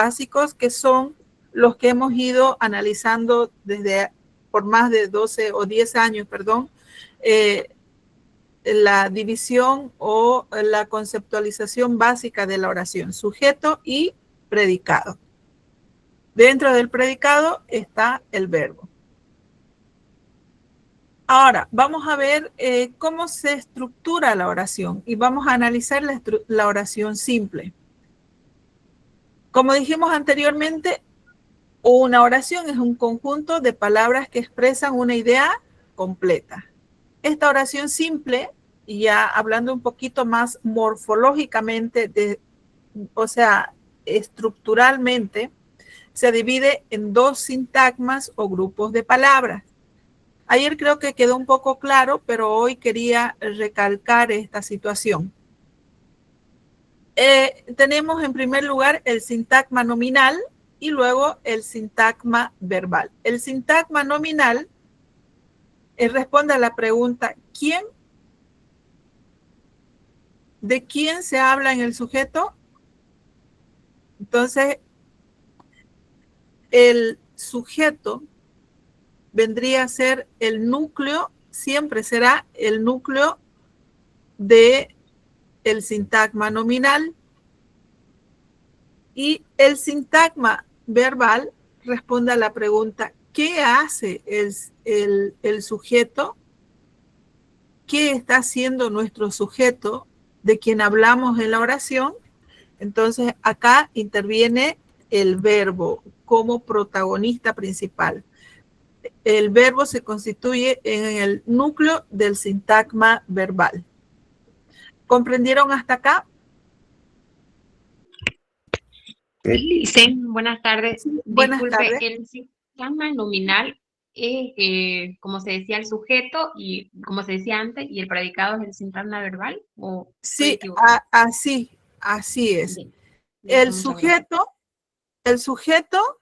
básicos que son los que hemos ido analizando desde por más de 12 o 10 años, perdón, la división o la conceptualización básica de la oración, sujeto y predicado. Dentro del predicado está el verbo. Ahora, vamos a ver cómo se estructura la oración y vamos a analizar la oración simple. Como dijimos anteriormente, una oración es un conjunto de palabras que expresan una idea completa. Esta oración simple, ya hablando un poquito más morfológicamente, o sea, estructuralmente, se divide en dos sintagmas o grupos de palabras. Ayer creo que quedó un poco claro, pero hoy quería recalcar esta situación. Tenemos en primer lugar el sintagma nominal y luego el sintagma verbal. El sintagma nominal responde a la pregunta ¿quién? ¿De quién se habla en el sujeto? Entonces, el sujeto vendría a ser el núcleo, siempre será el núcleo de el sintagma nominal, y el sintagma verbal responde a la pregunta ¿qué hace el sujeto? ¿Qué está haciendo nuestro sujeto de quien hablamos en la oración? Entonces acá interviene el verbo como protagonista principal. El verbo se constituye en el núcleo del sintagma verbal. ¿Comprendieron hasta acá? Sí, buenas tardes. Sí, buenas Disculpe, tardes. el sintagma nominal es, como se decía, el sujeto y, como se decía antes, y el predicado es el sintagma verbal, ¿o estoy Sí, equivocada? así es. Bien, listo, El muchas gracias. sujeto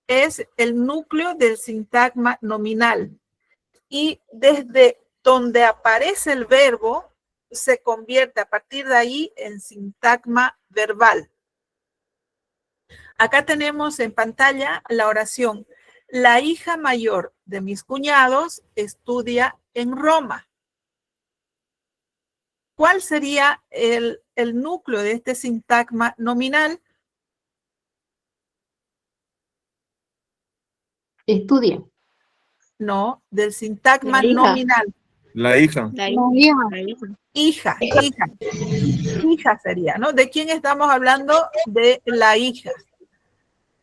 es el núcleo del sintagma nominal y desde donde aparece el verbo se convierte a partir de ahí en sintagma verbal. Acá tenemos en pantalla la oración. La hija mayor de mis cuñados estudia en Roma. ¿Cuál sería el núcleo de este sintagma nominal? Estudia. No, del sintagma La hija. nominal. La hija. La Hija, hija sería, ¿no? ¿De quién estamos hablando? De la hija.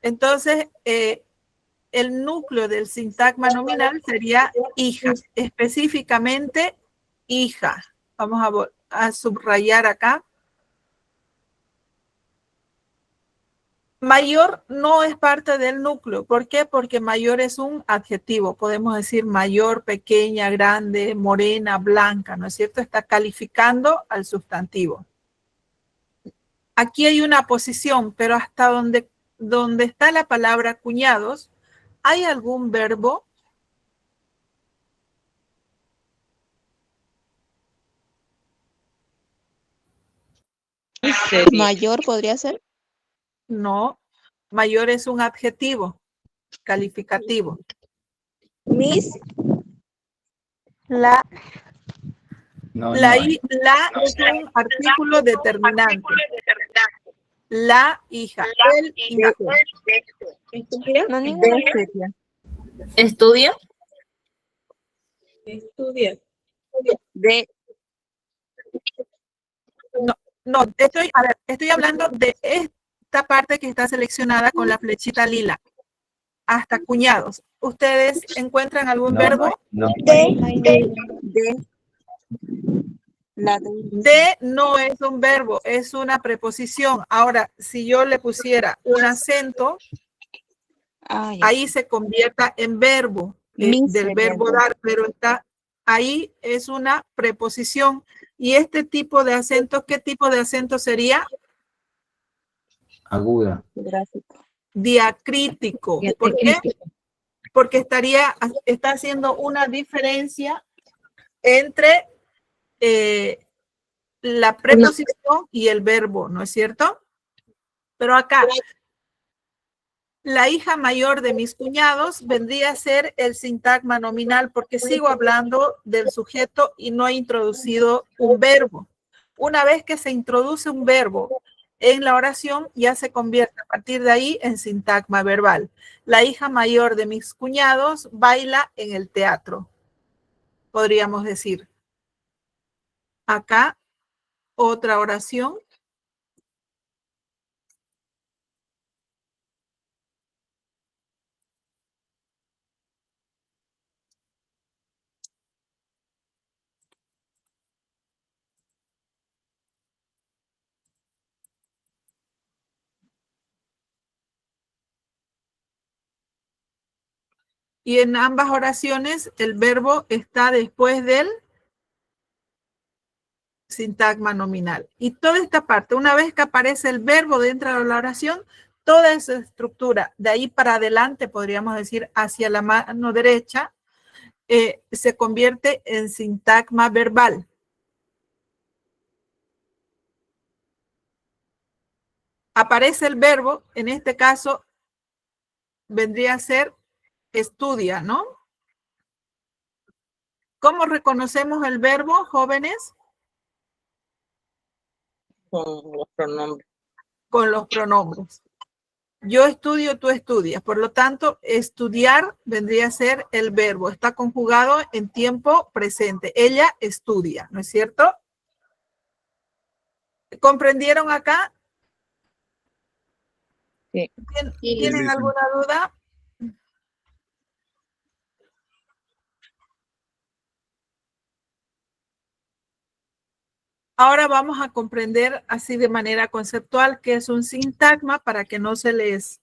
Entonces, el núcleo del sintagma nominal sería hija, específicamente hija. Vamos a subrayar acá. Mayor no es parte del núcleo. ¿Por qué? Porque mayor es un adjetivo. Podemos decir mayor, pequeña, grande, morena, blanca, ¿no es cierto? Está calificando al sustantivo. Aquí hay una posición, pero hasta donde está la palabra cuñados, ¿hay algún verbo? mayor podría ser. No, mayor es un adjetivo calificativo. Miss. La No, La no. es un artículo determinante. La hija, el hijo. ¿Estudia? No, ninguna. ¿Estudia? Estudia. No, estoy hablando de esta parte que está seleccionada con la flechita lila. Hasta cuñados. ¿Ustedes encuentran algún verbo? No. De no es un verbo, es una preposición. Ahora, si yo le pusiera un acento, ahí se convierta en verbo, del verbo dar, pero ahí es una preposición. Y este tipo de acento, ¿qué tipo de acento sería? Aguda. Diacrítico. ¿Por qué? Porque está haciendo una diferencia entre la preposición y el verbo, ¿no es cierto? Pero acá, La hija mayor de mis cuñados vendría a ser el sintagma nominal porque sigo hablando del sujeto y no he introducido un verbo. Una vez que se introduce un verbo en la oración, ya se convierte a partir de ahí en sintagma verbal. La hija mayor de mis cuñados baila en el teatro, podríamos decir. Acá, otra oración. Y en ambas oraciones el verbo está después del sintagma nominal. Y toda esta parte, una vez que aparece el verbo dentro de la oración, toda esa estructura, de ahí para adelante, podríamos decir, hacia la mano derecha, se convierte en sintagma verbal. Aparece el verbo, en este caso, vendría a ser estudia, ¿no? ¿Cómo reconocemos el verbo, jóvenes? Con los pronombres. Con los pronombres. Yo estudio, tú estudias. Por lo tanto, estudiar vendría a ser el verbo. Está conjugado en tiempo presente. Ella estudia, ¿no es cierto? ¿Comprendieron acá? Sí. ¿Tienen alguna duda? Ahora vamos a comprender así de manera conceptual qué es un sintagma para que no se les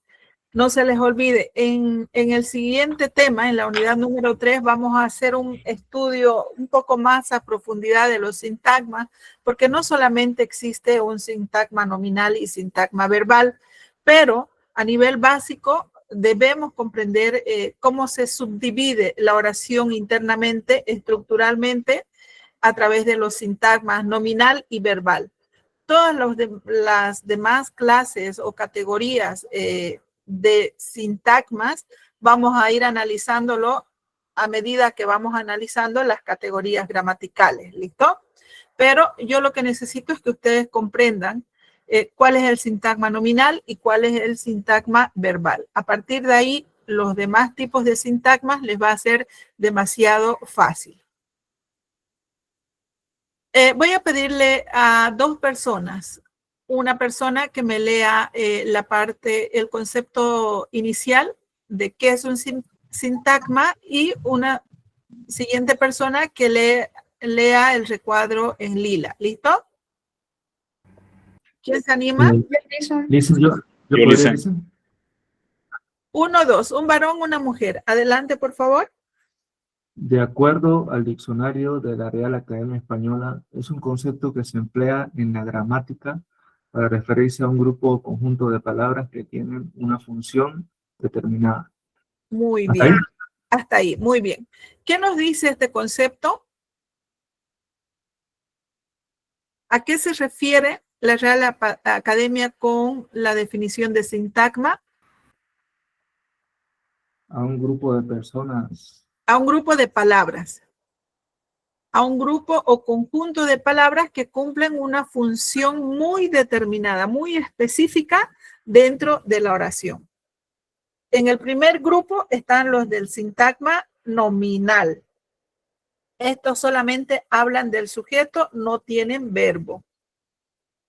olvide. En el siguiente tema, en la unidad número 3, vamos a hacer un estudio un poco más a profundidad de los sintagmas, porque no solamente existe un sintagma nominal y sintagma verbal, pero a nivel básico debemos comprender cómo se subdivide la oración internamente, estructuralmente, a través de los sintagmas nominal y verbal. Todas las demás clases o categorías de sintagmas vamos a ir analizándolo a medida que vamos analizando las categorías gramaticales, ¿listo? Pero yo lo que necesito es que ustedes comprendan cuál es el sintagma nominal y cuál es el sintagma verbal. A partir de ahí, los demás tipos de sintagmas les va a ser demasiado fácil. Voy a pedirle a dos personas, una persona que me lea el concepto inicial de qué es un sintagma y una siguiente persona que lea el recuadro en lila. ¿Listo? ¿Quién se anima? Listen, yo podría listen. decir. 1, 2, un varón, una mujer. Adelante, por favor. De acuerdo al diccionario de la Real Academia Española, es un concepto que se emplea en la gramática para referirse a un grupo o conjunto de palabras que tienen una función determinada. Muy ¿Hasta bien. ahí? Hasta ahí, muy bien. ¿Qué nos dice este concepto? ¿A qué se refiere la Real Academia con la definición de sintagma? A un grupo de personas. A un grupo de palabras. A un grupo o conjunto de palabras que cumplen una función muy determinada, muy específica dentro de la oración. En el primer grupo están los del sintagma nominal. Estos solamente hablan del sujeto, no tienen verbo.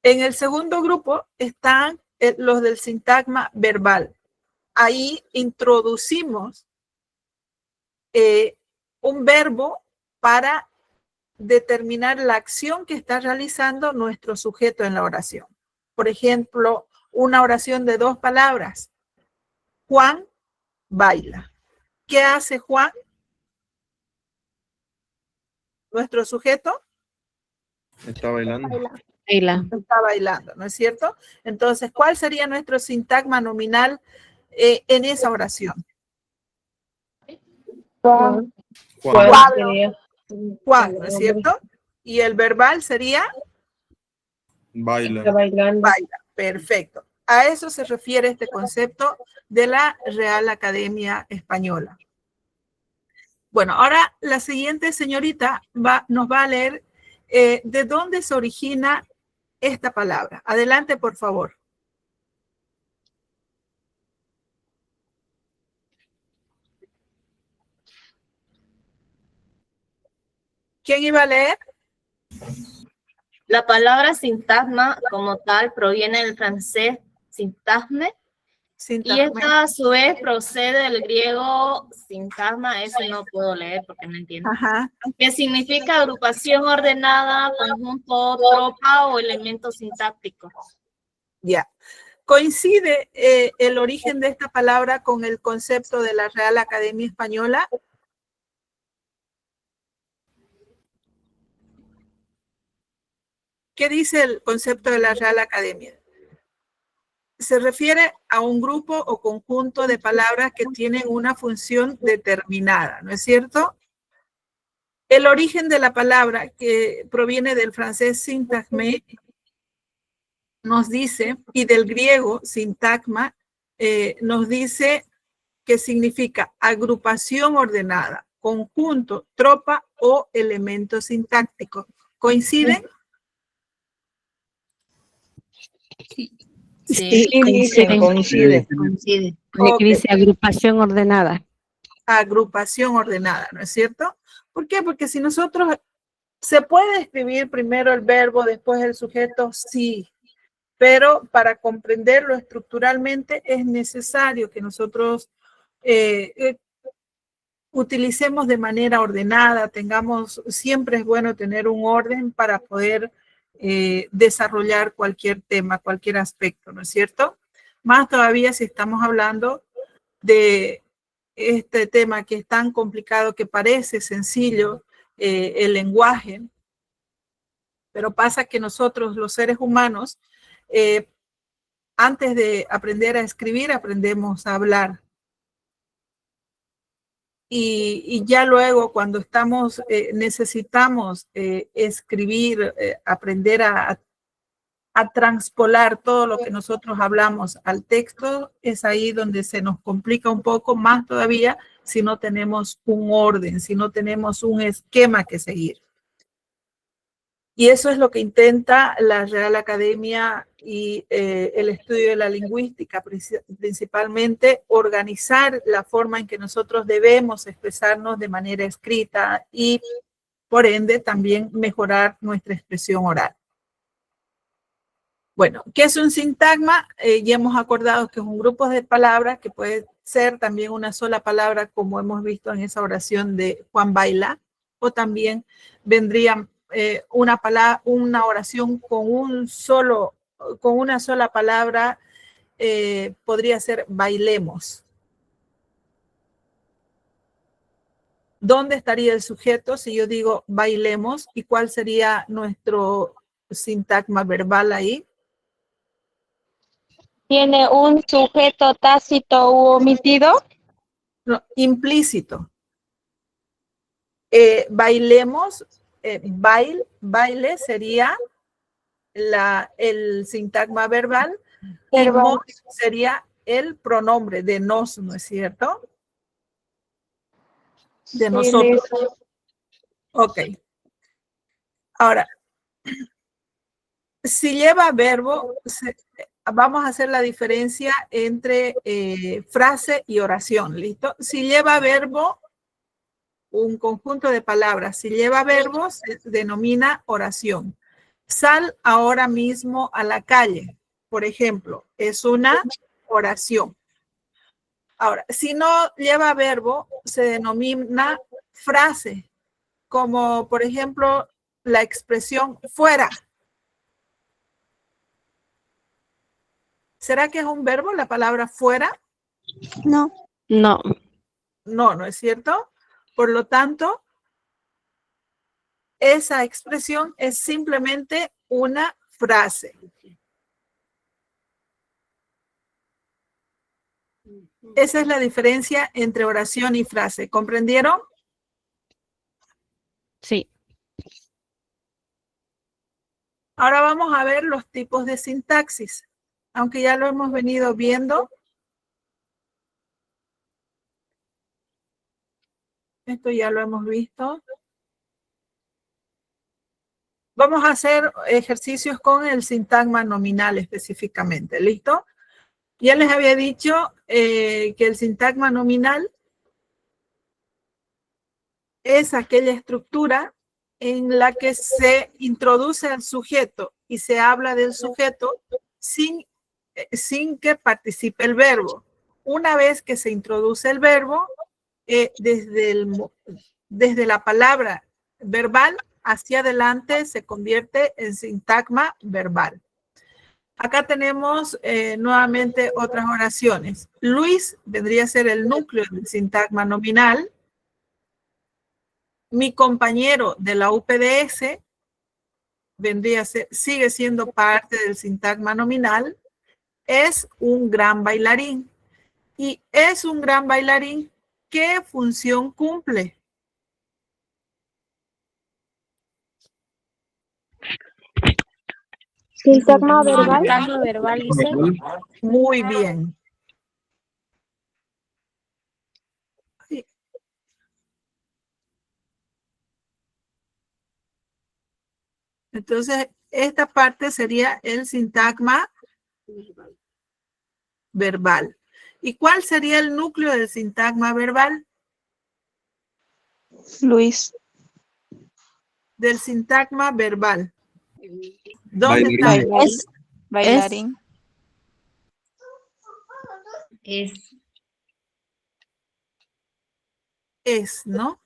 En el segundo grupo están los del sintagma verbal. Ahí introducimos un verbo para determinar la acción que está realizando nuestro sujeto en la oración. Por ejemplo, una oración de 2 palabras. Juan baila. ¿Qué hace Juan? Nuestro sujeto Está bailando. está bailando, ¿no es cierto? Entonces, ¿cuál sería nuestro sintagma nominal en esa oración? Juan. Juan, ¿no es cierto? Y el verbal sería Baila. baila. Perfecto. A eso se refiere este concepto de la Real Academia Española. Bueno, ahora la siguiente señorita nos va a leer de dónde se origina esta palabra. Adelante, por favor. ¿Quién iba a leer? La palabra sintagma como tal proviene del francés sintagme, y esta a su vez procede del griego sintagma, eso no puedo leer porque no entiendo, Ajá. que significa agrupación ordenada, conjunto, tropa o elemento sintáctico. Ya. ¿Coincide el origen de esta palabra con el concepto de la Real Academia Española? ¿Qué dice el concepto de la Real Academia? Se refiere a un grupo o conjunto de palabras que tienen una función determinada, ¿no es cierto? El origen de la palabra, que proviene del francés sintagme, nos dice, y del griego sintagma, nos dice que significa agrupación ordenada, conjunto, tropa o elemento sintáctico. ¿Coinciden? Sí, Coincide. Coincide. Ok. Dice agrupación ordenada. Agrupación ordenada, ¿no es cierto? ¿Por qué? Porque si nosotros, ¿se puede escribir primero el verbo, después el sujeto? Sí, pero para comprenderlo estructuralmente es necesario que nosotros utilicemos de manera ordenada, siempre es bueno tener un orden para poder desarrollar cualquier tema, cualquier aspecto, ¿no es cierto? Más todavía si estamos hablando de este tema que es tan complicado, que parece sencillo, el lenguaje, pero pasa que nosotros, los seres humanos, antes de aprender a escribir, aprendemos a hablar. Y ya luego, cuando necesitamos escribir, aprender a transpolar todo lo que nosotros hablamos al texto, es ahí donde se nos complica un poco más todavía si no tenemos un orden, si no tenemos un esquema que seguir. Y eso es lo que intenta la Real Academia y el estudio de la lingüística, principalmente organizar la forma en que nosotros debemos expresarnos de manera escrita y, por ende, también mejorar nuestra expresión oral. Bueno, ¿qué es un sintagma? Ya hemos acordado que es un grupo de palabras que puede ser también una sola palabra, como hemos visto en esa oración de Juan Baila, o también vendría una oración con una sola palabra, podría ser bailemos. ¿Dónde estaría el sujeto si yo digo bailemos? ¿Y cuál sería nuestro sintagma verbal ahí? ¿Tiene un sujeto tácito u omitido? No, implícito. Bailemos, baile sería el sintagma verbal y mos sería el pronombre de nos, ¿no es cierto? De nosotros. Ok. Ahora, si lleva verbo, vamos a hacer la diferencia entre frase y oración, ¿listo? Si lleva verbo, un conjunto de palabras, si lleva verbo, se denomina oración. Sal ahora mismo a la calle, por ejemplo, es una oración. Ahora, si no lleva verbo, se denomina frase, como por ejemplo la expresión fuera. ¿Será que es un verbo la palabra fuera? No. No. No, ¿no es cierto? Por lo tanto, esa expresión es simplemente una frase. Esa es la diferencia entre oración y frase. ¿Comprendieron? Sí. Ahora vamos a ver los tipos de sintaxis. aunque ya lo hemos venido viendo. Esto ya lo hemos visto. Vamos a hacer ejercicios con el sintagma nominal específicamente. ¿Listo? Ya les había dicho que el sintagma nominal es aquella estructura en la que se introduce al sujeto y se habla del sujeto sin que participe el verbo. Una vez que se introduce el verbo, desde la palabra verbal hacia adelante se convierte en sintagma verbal. Acá tenemos nuevamente otras oraciones. Luis vendría a ser el núcleo del sintagma nominal. Mi compañero de la UPDS vendría a ser, sigue siendo parte del sintagma nominal. Es un gran bailarín. Y es un gran bailarín. ¿Qué función cumple? Sintagma verbal. Sintagma verbal, dice. Muy bien. Sí. Entonces, esta parte sería el sintagma verbal. ¿Y cuál sería el núcleo del sintagma verbal? Luis. Del sintagma verbal. ¿Dónde está? Es bailarín. Es, ¿no?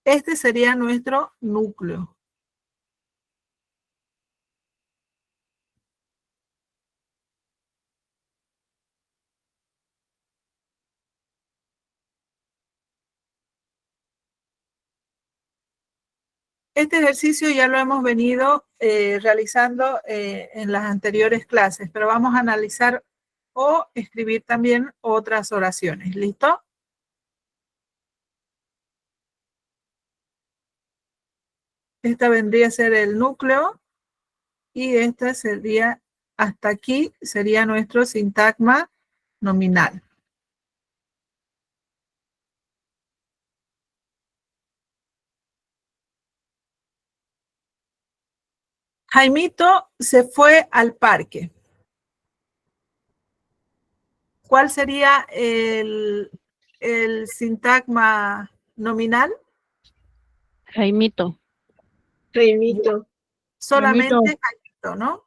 Este sería nuestro núcleo. Este ejercicio ya lo hemos venido realizando en las anteriores clases, pero vamos a analizar o escribir también otras oraciones. ¿Listo? Esta vendría a ser el núcleo y esta sería, hasta aquí sería nuestro sintagma nominal. Jaimito se fue al parque. ¿Cuál sería el sintagma nominal? Jaimito. Jaimito. Solamente Jaimito, ¿no?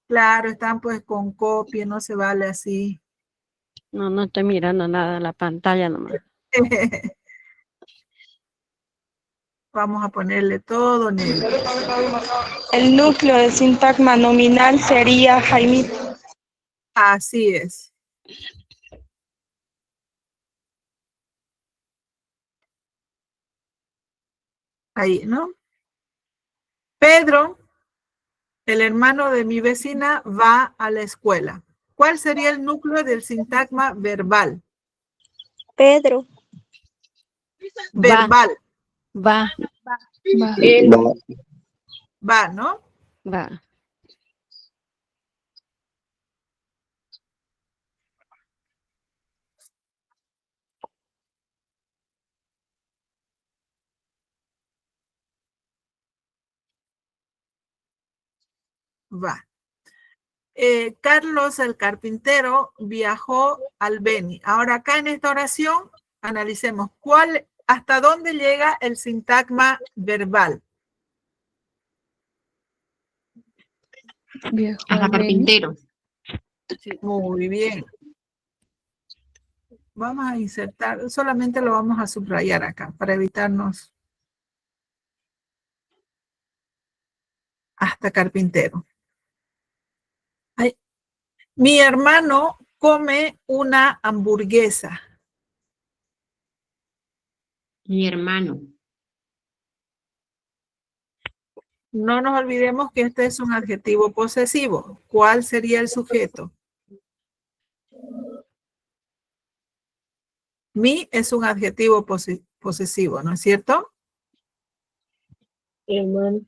Claro, están pues con copia, no se vale así. No, no estoy mirando nada en la pantalla nomás. Vamos a ponerle todo negro. El núcleo del sintagma nominal sería Jaimito. Así es. Ahí, ¿no? Pedro, el hermano de mi vecina, va a la escuela. ¿Cuál sería el núcleo del sintagma verbal? Pedro. Verbal. Va. Va, ¿no? Va. Va. Carlos el carpintero viajó al Beni. Ahora acá en esta oración analicemos hasta dónde llega el sintagma verbal. Hasta carpintero. Muy bien. Vamos a insertar, solamente lo vamos a subrayar acá para evitarnos hasta carpintero. Ay. Mi hermano come una hamburguesa. Mi hermano. No nos olvidemos que este es un adjetivo posesivo. ¿Cuál sería el sujeto? Mi es un adjetivo posesivo, ¿no es cierto? Hermano.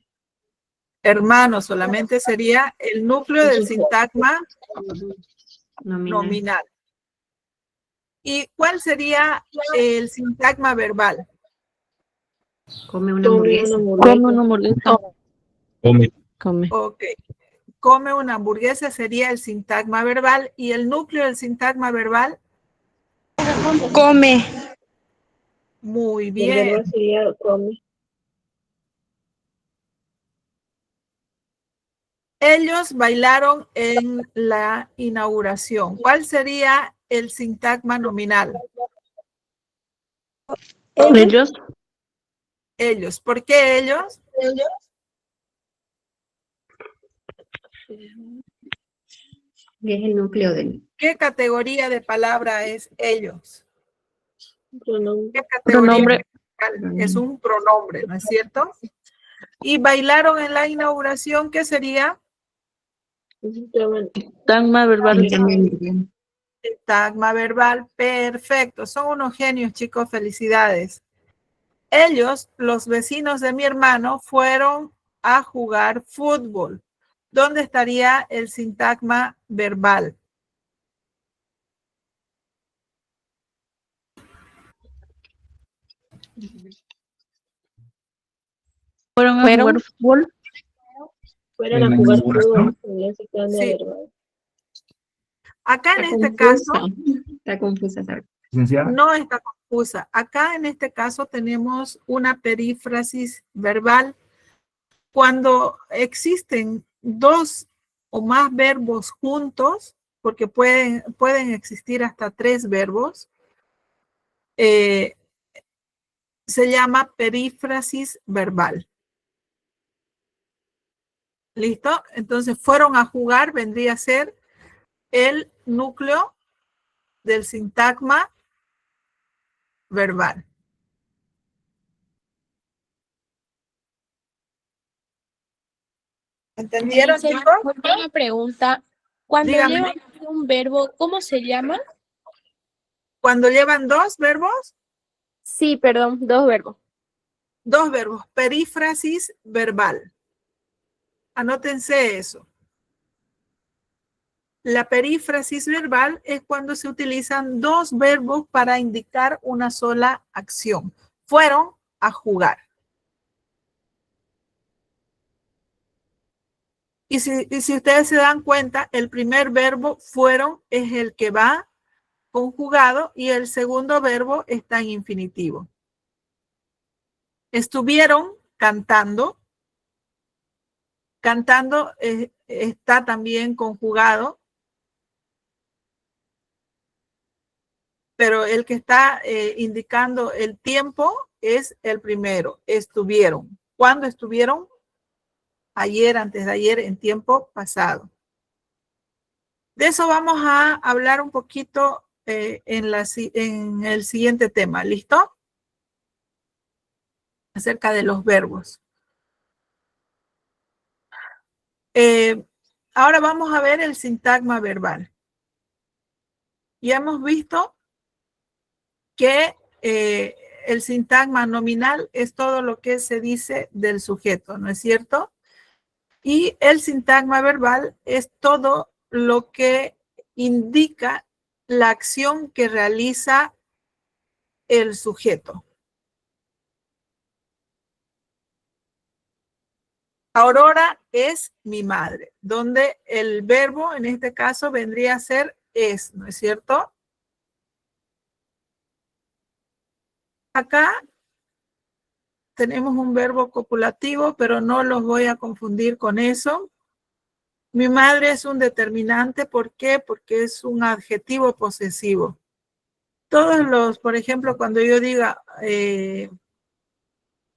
Hermano, solamente sería el núcleo del sintagma nominal. ¿Y cuál sería el sintagma verbal? Come una hamburguesa. Come una hamburguesa. Come. Ok. Come una hamburguesa sería el sintagma verbal. ¿Y el núcleo del sintagma verbal? Come. Muy El bien. verbo sería come. Ellos bailaron en la inauguración. ¿Cuál sería el sintagma nominal? Ellos. Ellos. ¿Por qué ellos? Que es el núcleo del... ¿Qué categoría de palabra es ellos? Pronombre. ¿Qué categoría Pronombre. gramatical? Es un pronombre, ¿no es cierto? Y bailaron en la inauguración, ¿qué sería? Sintagma verbal. Sintagma verbal. Perfecto. Son unos genios, chicos. Felicidades. Ellos, los vecinos de mi hermano, fueron a jugar fútbol. ¿Dónde estaría el sintagma verbal? Fueron a jugar fútbol. Fueron En a la jugar inauguración. fútbol. En ese cambio Sí. de verdad. Acá en Está este confusa. caso, Está confusa, ¿sabes? Licenciada, no está confusa. Acá en este caso tenemos una perífrasis verbal. Cuando existen dos o más verbos juntos, porque pueden existir hasta 3 verbos, se llama perífrasis verbal. ¿Listo? Entonces, fueron a jugar, vendría a ser el núcleo del sintagma verbal. ¿Entendieron, chicos? Una pregunta. Cuando Dígame. llevan un verbo, ¿cómo se llama? Cuando llevan 2 verbos, Sí, perdón, 2 verbos. 2 verbos, perífrasis verbal. Anótense eso. La perífrasis verbal es cuando se utilizan 2 verbos para indicar una sola acción. Fueron a jugar. Y si ustedes se dan cuenta, el primer verbo fueron es el que va conjugado y el segundo verbo está en infinitivo. Estuvieron cantando. Cantando está también conjugado. Pero el que está indicando el tiempo es el primero. Estuvieron. ¿Cuándo estuvieron? Ayer, antes de ayer, en tiempo pasado. De eso vamos a hablar un poquito en el siguiente tema. ¿Listo? Acerca de los verbos. Ahora vamos a ver el sintagma verbal. Ya hemos visto que el sintagma nominal es todo lo que se dice del sujeto, ¿no es cierto? Y el sintagma verbal es todo lo que indica la acción que realiza el sujeto. Aurora es mi madre, donde el verbo en este caso vendría a ser es, ¿no es cierto? Acá tenemos un verbo copulativo, pero no los voy a confundir con eso. Mi madre es un determinante, ¿por qué? Porque es un adjetivo posesivo. Todos los, por ejemplo, cuando yo diga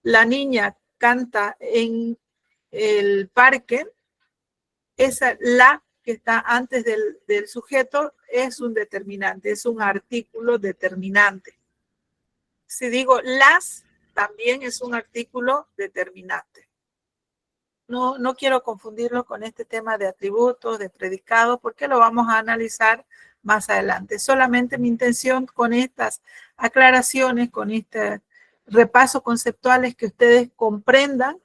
la niña canta en el parque, esa la que está antes del sujeto es un determinante, es un artículo determinante. Si digo las, también es un artículo determinante. No quiero confundirlo con este tema de atributos, de predicados, porque lo vamos a analizar más adelante. Solamente mi intención con estas aclaraciones, con este repaso conceptual es que ustedes comprendan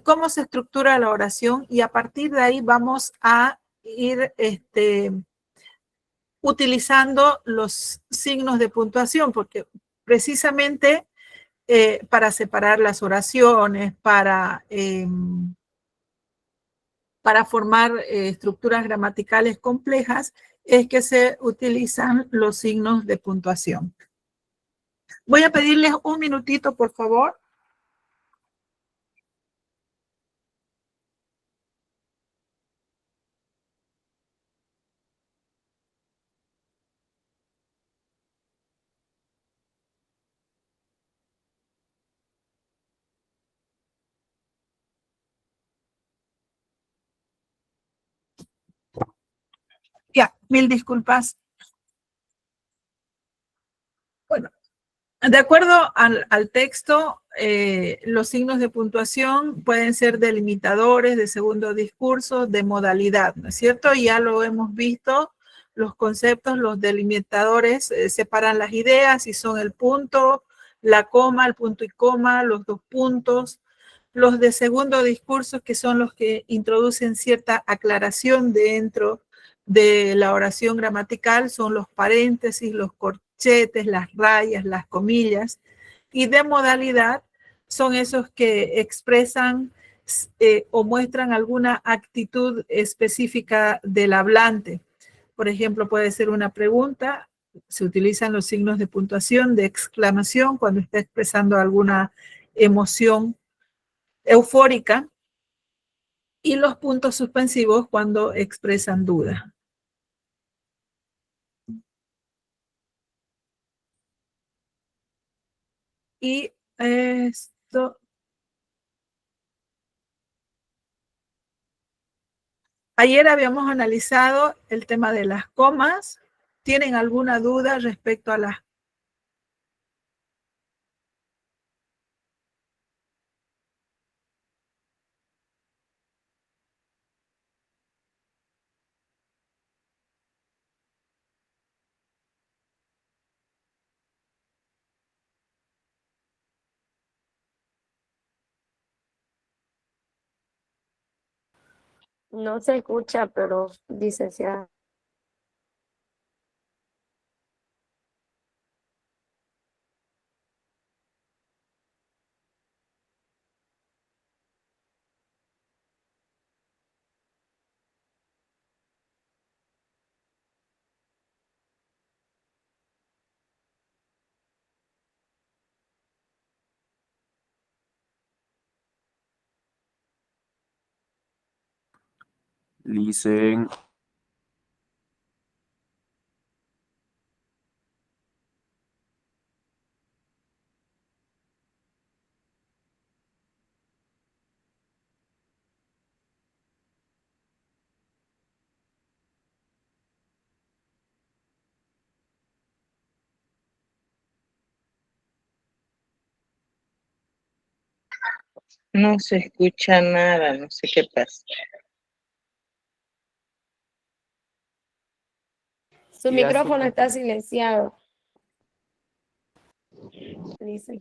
cómo se estructura la oración y a partir de ahí vamos a ir utilizando los signos de puntuación, porque precisamente para separar las oraciones, para formar estructuras gramaticales complejas, es que se utilizan los signos de puntuación. Voy a pedirles un minutito, por favor. Ya, mil disculpas. Bueno, de acuerdo al texto, los signos de puntuación pueden ser delimitadores de segundo discurso, de modalidad, ¿no es cierto? Ya lo hemos visto, los conceptos, los delimitadores separan las ideas y son el punto, la coma, el punto y coma, los dos puntos. Los de segundo discurso, que son los que introducen cierta aclaración dentro de la oración gramatical, son los paréntesis, los corchetes, las rayas, las comillas. Y de modalidad son esos que expresan o muestran alguna actitud específica del hablante. Por ejemplo, puede ser una pregunta, se utilizan los signos de puntuación, de exclamación, cuando está expresando alguna emoción eufórica, y los puntos suspensivos cuando expresan duda. Y esto... Ayer habíamos analizado el tema de las comas. ¿Tienen alguna duda respecto a las... No se escucha, pero licenciada. Listen. No se escucha nada, no sé qué pasa. Su micrófono está silenciado. Dice.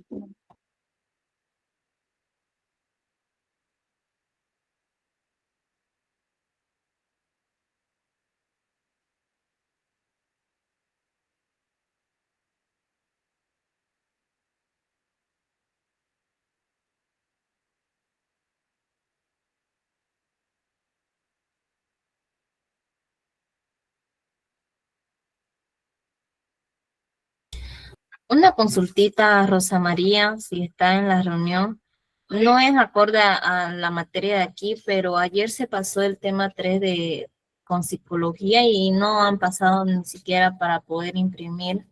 Una consultita, Rosa María, si está en la reunión. No es acorde a la materia de aquí, pero ayer se pasó el tema 3 con psicología y no han pasado ni siquiera para poder imprimir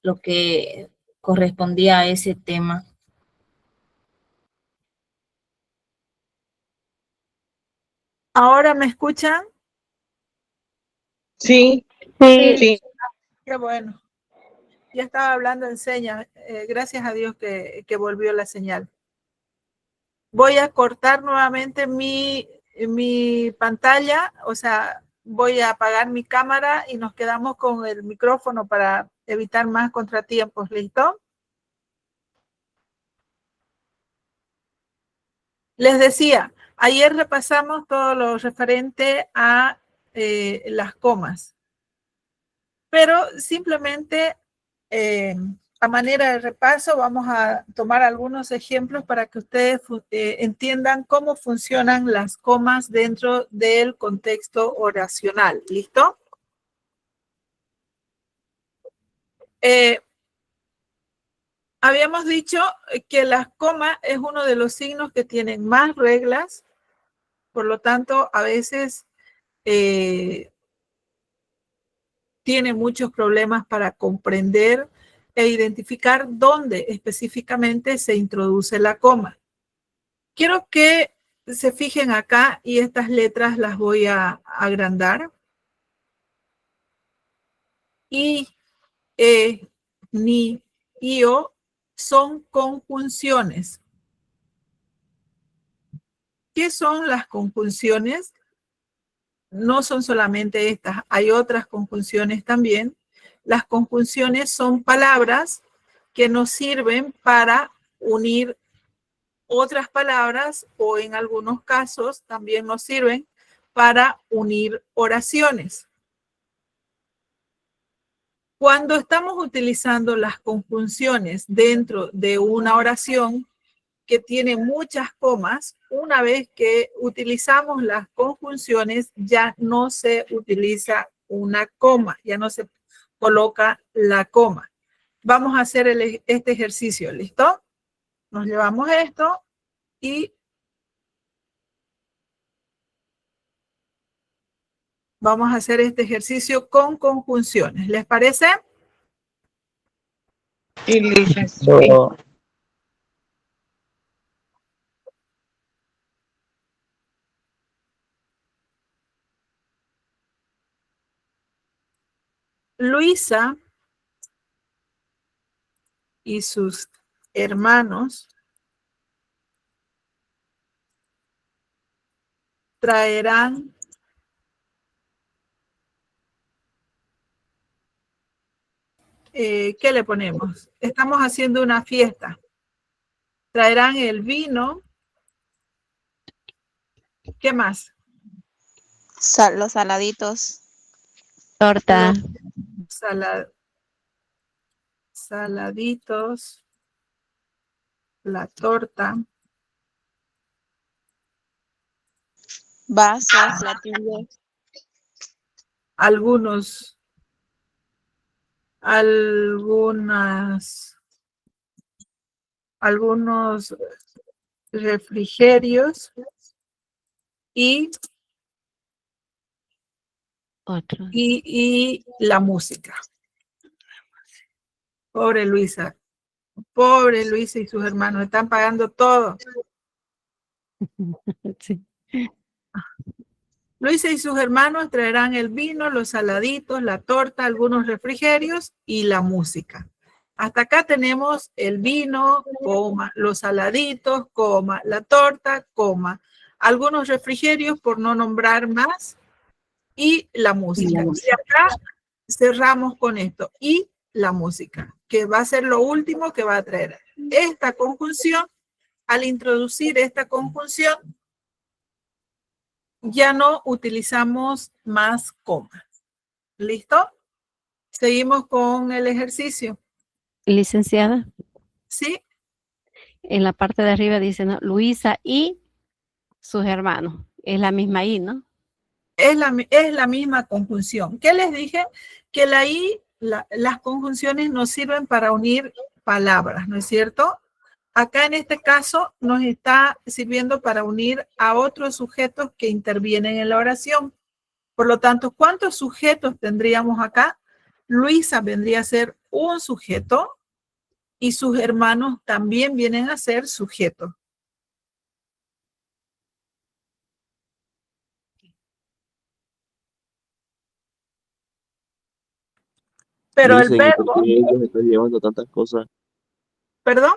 lo que correspondía a ese tema. ¿Ahora me escuchan? Sí, Sí. sí. Qué bueno. Ya estaba hablando en señas. Gracias a Dios que volvió la señal. Voy a cortar nuevamente mi pantalla, o sea, voy a apagar mi cámara y nos quedamos con el micrófono para evitar más contratiempos. ¿Listo? Les decía, ayer repasamos todo lo referente a las comas, pero simplemente a manera de repaso vamos a tomar algunos ejemplos para que ustedes entiendan cómo funcionan las comas dentro del contexto oracional. ¿Listo? Habíamos dicho que las comas es uno de los signos que tienen más reglas, por lo tanto, a veces tiene muchos problemas para comprender e identificar dónde específicamente se introduce la coma. Quiero que se fijen acá y estas letras las voy a agrandar. I, E, Ni, I-O son conjunciones. ¿Qué son las conjunciones? No son solamente estas, hay otras conjunciones también. Las conjunciones son palabras que nos sirven para unir otras palabras o en algunos casos también nos sirven para unir oraciones. Cuando estamos utilizando las conjunciones dentro de una oración que tiene muchas comas, una vez que utilizamos las conjunciones ya no se utiliza una coma, ya no se coloca la coma. Vamos a hacer este ejercicio, ¿listo? Nos llevamos esto y vamos a hacer este ejercicio con conjunciones. ¿Les parece? Sí, licenciado. Luisa y sus hermanos traerán ¿qué le ponemos? Estamos haciendo una fiesta. Traerán el vino. ¿Qué más? Los saladitos. Torta. Saladitos. La torta. Vasos, platillos. Algunos refrigerios y Otro. y la música. Pobre Luisa y sus hermanos están pagando todo. Sí. Luisa y sus hermanos traerán el vino, los saladitos, la torta, algunos refrigerios y la música. Hasta acá tenemos el vino, coma, los saladitos, coma, la torta, coma, algunos refrigerios por no nombrar más y la música. Y acá cerramos con esto y la música, que va a ser lo último que va a traer. Esta conjunción, al introducir esta conjunción, ya no utilizamos más comas. ¿Listo? Seguimos con el ejercicio. Licenciada, ¿Sí? en la parte de arriba dice, ¿no? Luisa y sus hermanos. Es la misma I, ¿no? Es la misma conjunción. ¿Qué les dije? Que las conjunciones nos sirven para unir palabras, ¿no es cierto? Acá en este caso nos está sirviendo para unir a otros sujetos que intervienen en la oración. Por lo tanto, ¿cuántos sujetos tendríamos acá? Luisa vendría a ser un sujeto y sus hermanos también vienen a ser sujetos. Pero el Dicen, ¿y por verbo... qué ellos están llevando tantas cosas? ¿Perdón?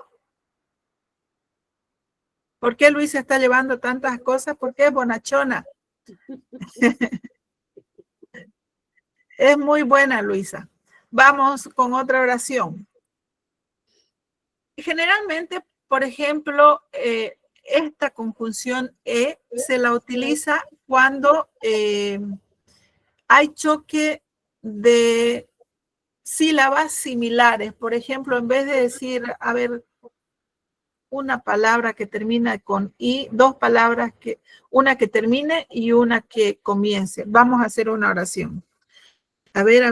¿Por qué Luisa está llevando tantas cosas? Porque es bonachona. Es muy buena, Luisa. Vamos con otra oración. Generalmente, por ejemplo, esta conjunción E se la utiliza cuando hay choque de sílabas similares. Por ejemplo, en vez de decir, a ver, una palabra que termina con I, dos palabras, una que termine y una que comience. Vamos a hacer una oración. A ver.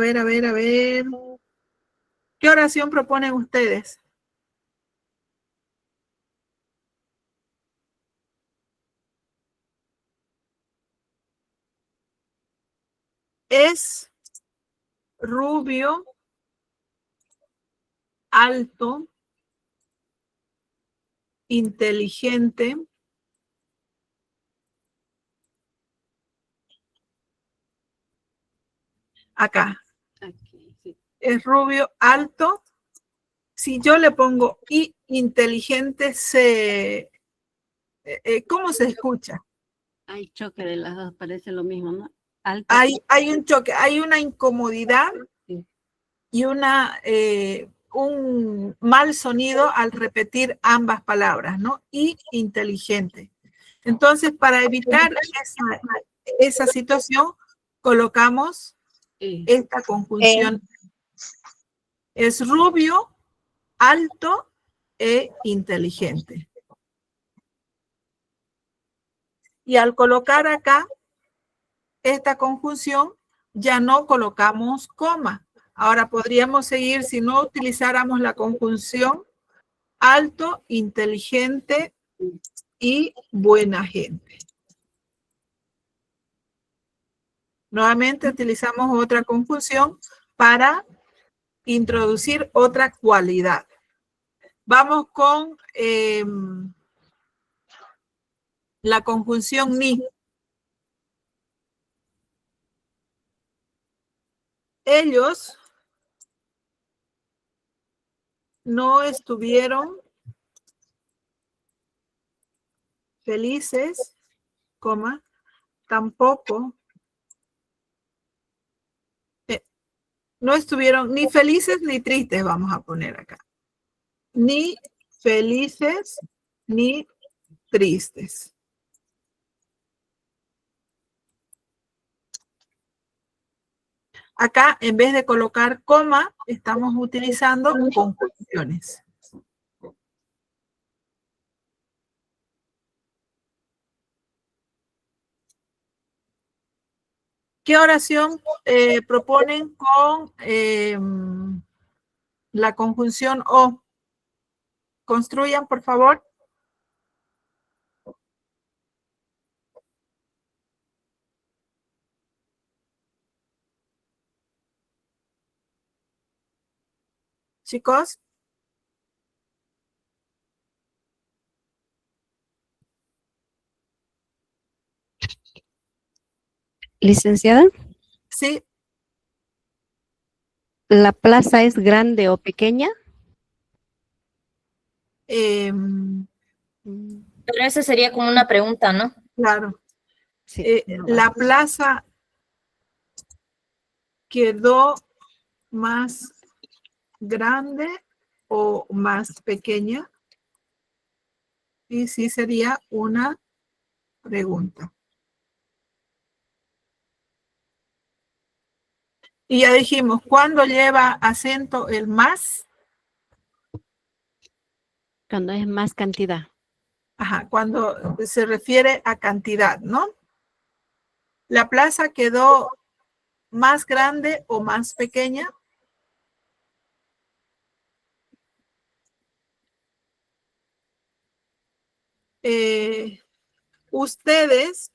¿Qué oración proponen ustedes? Es rubio, alto, inteligente. Acá. Es rubio, alto. Si yo le pongo I, inteligente, ¿cómo se escucha? Hay choque de las dos, parece lo mismo, ¿no? Alto. Hay un choque, hay una incomodidad Sí. y un mal sonido al repetir ambas palabras, ¿no? Y inteligente. Entonces, para evitar esa situación, colocamos esta conjunción. Es rubio, alto e inteligente. Y al colocar acá esta conjunción, ya no colocamos coma. Ahora podríamos seguir si no utilizáramos la conjunción alto, inteligente y buena gente. Nuevamente utilizamos otra conjunción para introducir otra cualidad. Vamos con la conjunción ni. Ellos no estuvieron felices, coma, tampoco. No estuvieron ni felices ni tristes, vamos a poner acá. Ni felices ni tristes. Acá, en vez de colocar coma, estamos utilizando conjunciones. ¿Qué oración proponen con la conjunción o? Construyan, por favor. Chicos. Licenciada, Sí. ¿la plaza es grande o pequeña? Pero esa sería como una pregunta, ¿no? Claro. Sí, La plaza quedó más grande o más pequeña. Y sí sería una pregunta. Y ya dijimos, ¿cuándo lleva acento el más? Cuando es más cantidad. Ajá, cuando se refiere a cantidad, ¿no? La plaza quedó más grande o más pequeña. Ustedes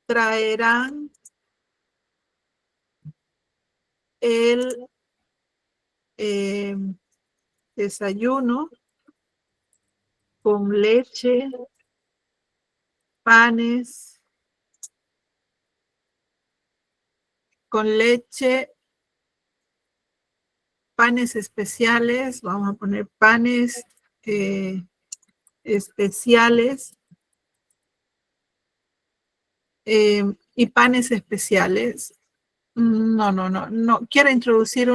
traerán el desayuno con leche, panes, con leche, panes especiales, vamos a poner panes especiales y panes especiales. No. Quiero introducir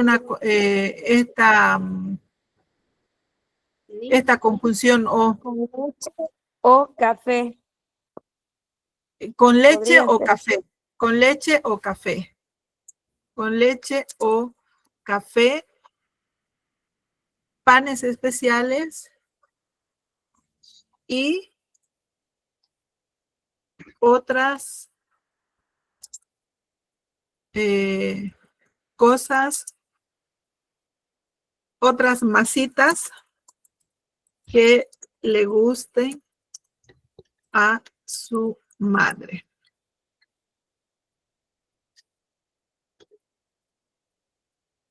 esta conjunción o. Con leche o café. Con leche Podría o ser. café. Con leche o café. Con leche o café. Panes especiales. Y otras cosas, otras masitas que le gusten a su madre.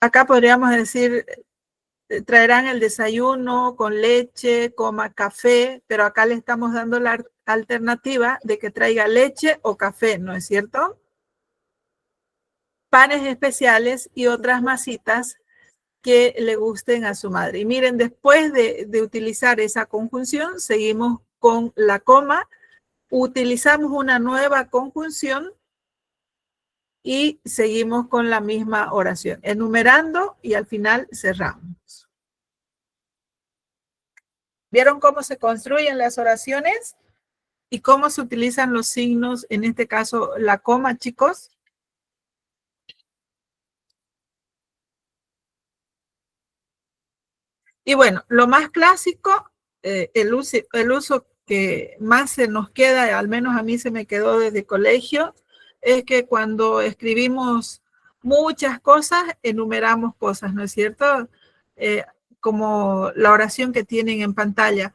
Acá podríamos decir, traerán el desayuno con leche, coma café, pero acá le estamos dando la alternativa de que traiga leche o café, ¿no es cierto? Panes especiales y otras masitas que le gusten a su madre. Y miren, después de utilizar esa conjunción, seguimos con la coma, utilizamos una nueva conjunción y seguimos con la misma oración, enumerando y al final cerramos. ¿Vieron cómo se construyen las oraciones? ¿Y cómo se utilizan los signos, en este caso la coma, chicos? Y bueno, lo más clásico, el uso que más se nos queda, al menos a mí se me quedó desde colegio, es que cuando escribimos muchas cosas, enumeramos cosas, ¿no es cierto? Como la oración que tienen en pantalla.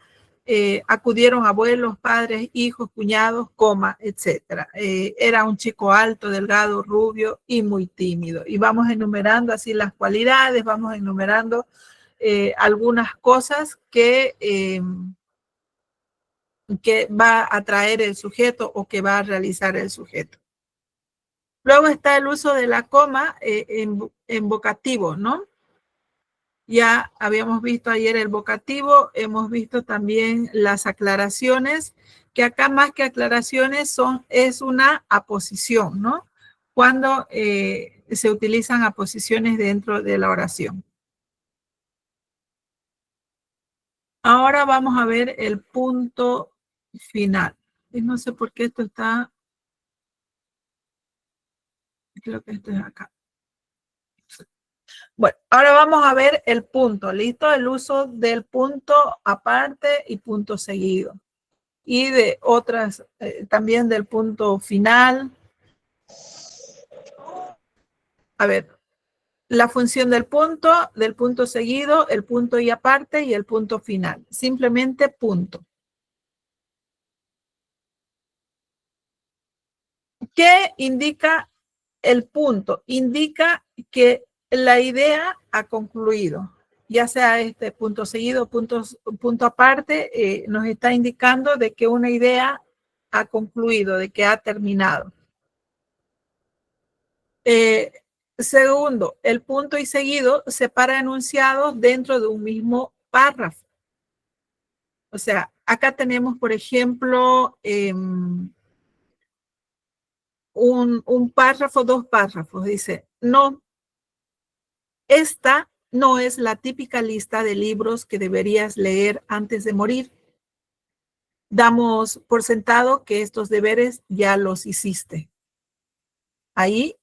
Acudieron abuelos, padres, hijos, cuñados, coma, etc. Era un chico alto, delgado, rubio y muy tímido. Y vamos enumerando así las cualidades, vamos enumerando algunas cosas que va a traer el sujeto o que va a realizar el sujeto. Luego está el uso de la coma en vocativo, ¿no? Ya habíamos visto ayer el vocativo, hemos visto también las aclaraciones, que acá más que aclaraciones es una aposición, ¿no? Cuando se utilizan aposiciones dentro de la oración. Ahora vamos a ver el punto final. Y no sé por qué esto está, creo que esto es acá. Bueno, ahora vamos a ver el punto, ¿listo? El uso del punto aparte y punto seguido. Y de otras, también del punto final. A ver, la función del punto seguido, el punto y aparte y el punto final. Simplemente punto. ¿Qué indica el punto? Indica que la idea ha concluido, ya sea este punto seguido, punto aparte, nos está indicando de que una idea ha concluido, de que ha terminado. Segundo, el punto y seguido separa enunciados dentro de un mismo párrafo. O sea, acá tenemos, por ejemplo, un párrafo, dos párrafos. Dice, no, esta no es la típica lista de libros que deberías leer antes de morir. Damos por sentado que estos deberes ya los hiciste. Ahí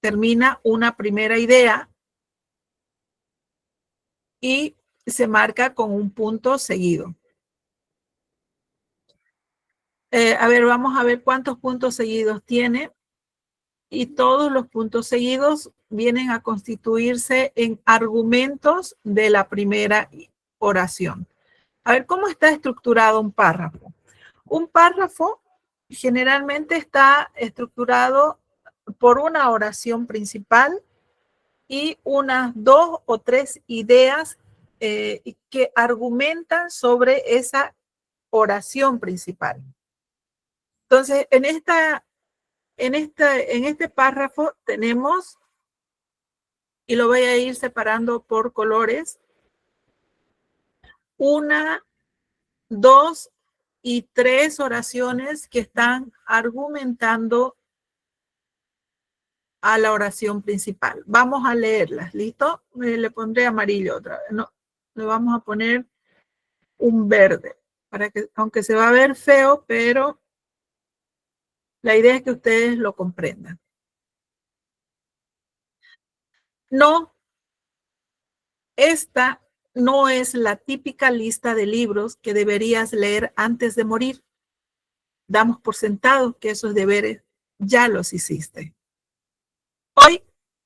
termina una primera idea y se marca con un punto seguido. A ver, vamos a ver cuántos puntos seguidos tiene. Y todos los puntos seguidos vienen a constituirse en argumentos de la primera oración. A ver, ¿cómo está estructurado un párrafo? Un párrafo generalmente está estructurado por una oración principal y unas 2 o 3 ideas que argumentan sobre esa oración principal. Entonces, en este párrafo tenemos, y lo voy a ir separando por colores, 1, 2 y 3 oraciones que están argumentando a la oración principal. Vamos a leerlas, ¿listo? Le pondré amarillo otra vez, no, le vamos a poner un verde, para que, aunque se va a ver feo, pero la idea es que ustedes lo comprendan. No, esta no es la típica lista de libros que deberías leer antes de morir. Damos por sentado que esos deberes ya los hiciste. Hoy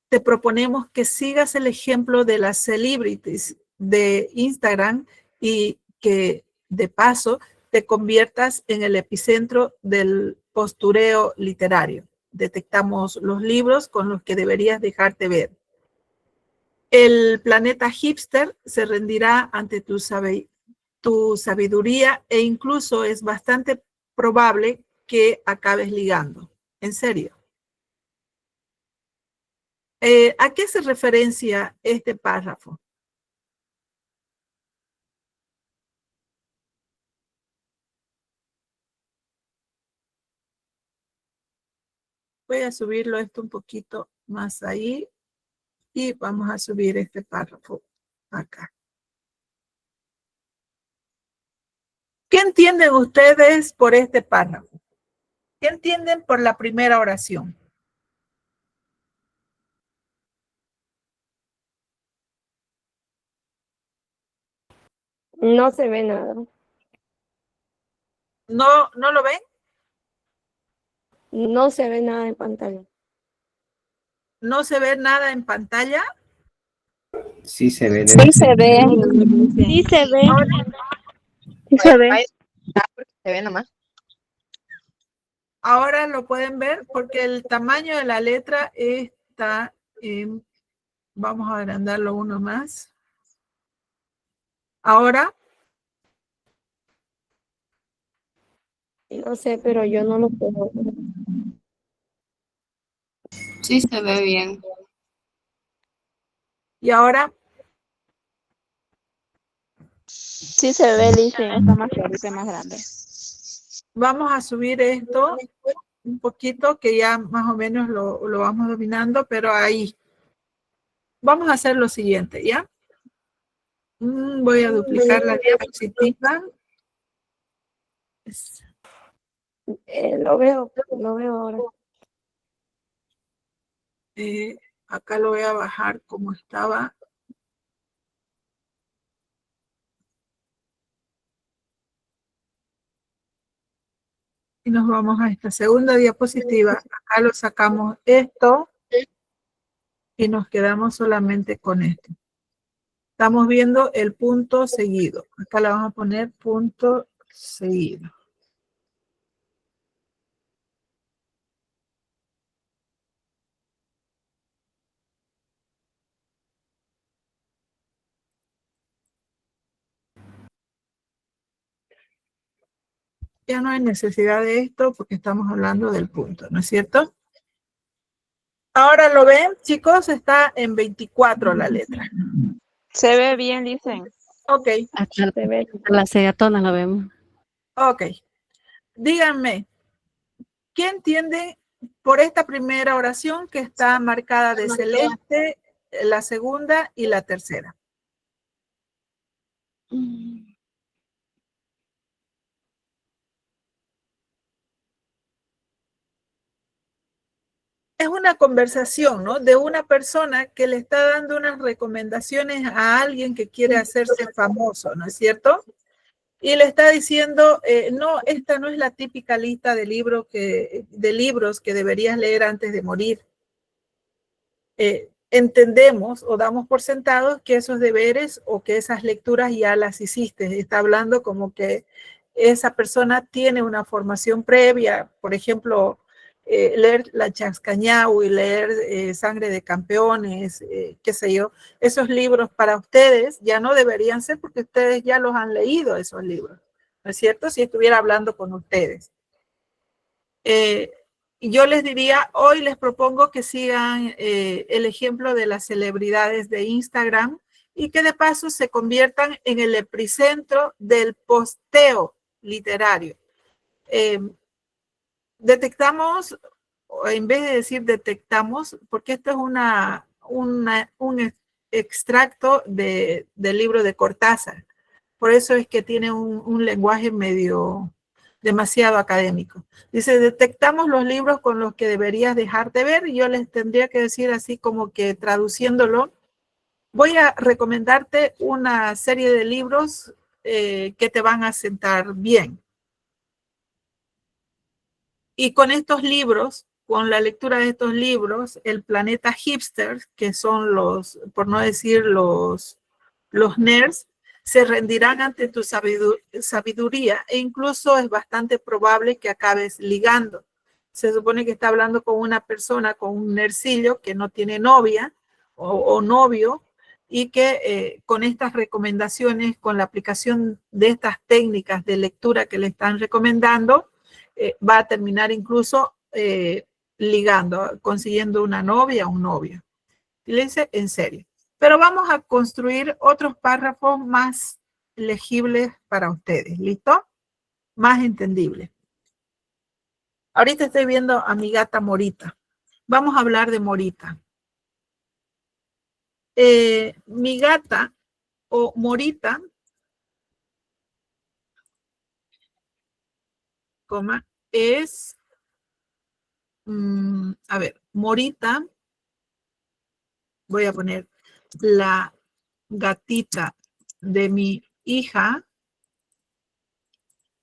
te proponemos que sigas el ejemplo de las celebrities de Instagram y que de paso te conviertas en el epicentro del postureo literario. Detectamos los libros con los que deberías dejarte ver. El planeta hipster se rendirá ante tu sabiduría e incluso es bastante probable que acabes ligando. En serio. ¿A qué se referencia este párrafo? Voy a subirlo esto un poquito más ahí y vamos a subir este párrafo acá. ¿Qué entienden ustedes por este párrafo? ¿Qué entienden por la primera oración? No se ve nada. ¿No lo ven? No se ve nada en pantalla. ¿No se ve nada en pantalla? Sí se ve. Sí se ve. Sí se ve. Sí se ve. Se ve nomás. Ahora lo pueden ver porque el tamaño de la letra está en... Vamos a agrandarlo uno más. Ahora... No sé, pero yo no lo puedo ver. Sí se ve bien. Y ahora... Sí se ve, Listen. Está más clarito y más grande. Vamos a subir esto un poquito, que ya más o menos lo vamos dominando, pero ahí. Vamos a hacer lo siguiente, ¿ya? Voy a duplicar la diapositiva. Lo veo ahora. Acá lo voy a bajar como estaba. Y nos vamos a esta segunda diapositiva. Acá lo sacamos esto y nos quedamos solamente con esto. Estamos viendo el punto seguido. Acá le vamos a poner punto seguido. Ya no hay necesidad de esto porque estamos hablando del punto, ¿no es cierto? Ahora lo ven, chicos, está en 24 la letra. Se ve bien, Listen. Ok, Hasta Se ve. la segatona lo vemos. ok. Díganme, ¿qué entienden por esta primera oración que está marcada de celeste, la segunda y la tercera? Es una conversación, ¿no? De una persona que le está dando unas recomendaciones a alguien que quiere hacerse famoso, ¿no es cierto? Y le está diciendo, no, esta no es la típica lista de libros que deberías leer antes de morir. Entendemos o damos por sentados que esos deberes o que esas lecturas ya las hiciste. Está hablando como que esa persona tiene una formación previa, por ejemplo, leer La Chascañau y leer Sangre de Campeones, qué sé yo. Esos libros para ustedes ya no deberían ser porque ustedes ya los han leído esos libros, ¿no es cierto? Si estuviera hablando con ustedes. Yo les diría, hoy les propongo que sigan el ejemplo de las celebridades de Instagram y que de paso se conviertan en el epicentro del posteo literario. Detectamos, en vez de decir detectamos, porque esto es un extracto del libro de Cortázar. Por eso es que tiene un lenguaje medio demasiado académico. Dice, detectamos los libros con los que deberías dejar de ver, y yo les tendría que decir así como que traduciéndolo, voy a recomendarte una serie de libros que te van a sentar bien. Y con estos libros, con la lectura de estos libros, el planeta hipster, que son los, por no decir los nerds, se rendirán ante tu sabiduría, e incluso es bastante probable que acabes ligando. Se supone que está hablando con una persona, con un nerdcillo que no tiene novia o novio, y que con estas recomendaciones, con la aplicación de estas técnicas de lectura que le están recomendando, va a terminar incluso ligando, consiguiendo una novia o un novio. Y le dice, en serio. Pero vamos a construir otros párrafos más legibles para ustedes. ¿Listo? Más entendibles. Ahorita estoy viendo a mi gata Morita. Vamos a hablar de Morita. Mi gata o Morita, coma, es, a ver, Morita, voy a poner la gatita de mi hija,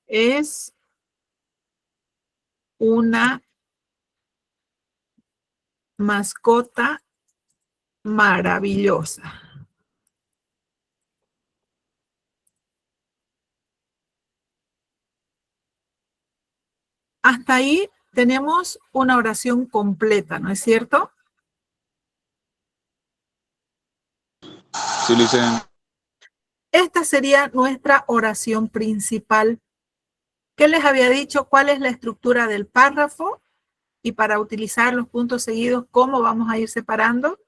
es una mascota maravillosa. Hasta ahí tenemos una oración completa, ¿no es cierto? Sí, Licen. Esta sería nuestra oración principal. ¿Qué les había dicho? ¿Cuál es la estructura del párrafo? Y para utilizar los puntos seguidos, ¿cómo vamos a ir separando?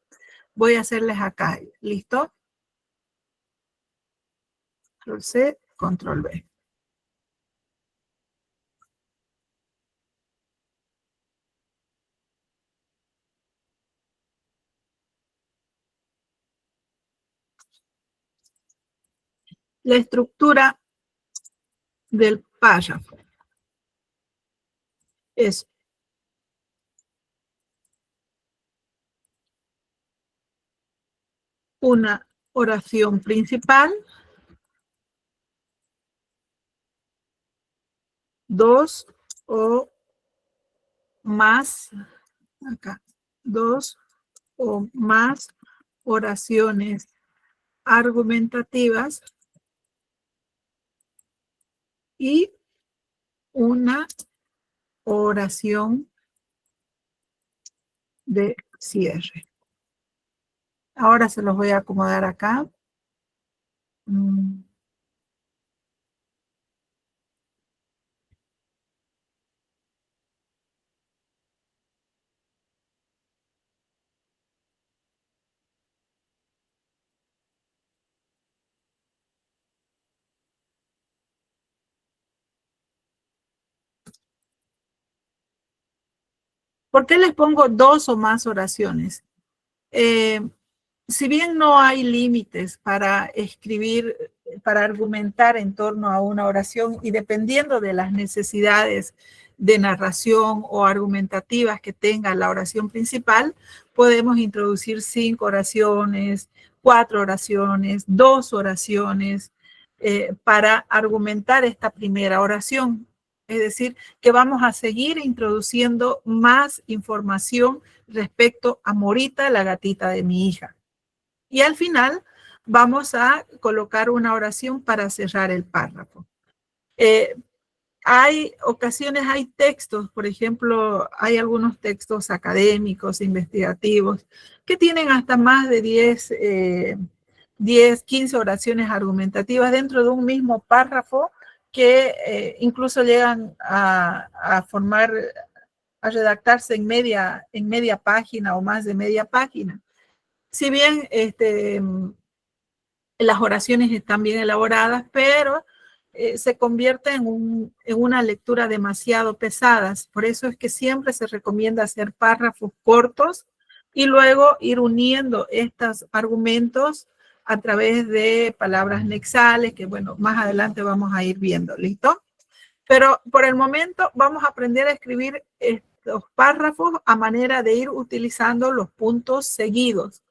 Voy a hacerles acá. ¿Listo? Control C, Control V. La estructura del párrafo es una oración principal, dos o más, acá, dos o más oraciones argumentativas y una oración de cierre. Ahora se los voy a acomodar acá. ¿Por qué les pongo dos o más oraciones? Si bien no hay límites para escribir, para argumentar en torno a una oración, y dependiendo de las necesidades de narración o argumentativas que tenga la oración principal, podemos introducir 5 oraciones, 4 oraciones, 2 oraciones para argumentar esta primera oración. Es decir, que vamos a seguir introduciendo más información respecto a Morita, la gatita de mi hija. Y al final vamos a colocar una oración para cerrar el párrafo. Hay ocasiones, hay textos, por ejemplo, hay algunos textos académicos, investigativos, que tienen hasta más de 10, 15 oraciones argumentativas dentro de un mismo párrafo, que incluso llegan a formar, a redactarse en media página o más de media página. Si bien las oraciones están bien elaboradas, pero se convierte en una lectura demasiado pesada. Por eso es que siempre se recomienda hacer párrafos cortos y luego ir uniendo estos argumentos a través de palabras nexales, que bueno, más adelante vamos a ir viendo, ¿listo? Pero por el momento vamos a aprender a escribir estos párrafos a manera de ir utilizando los puntos seguidos.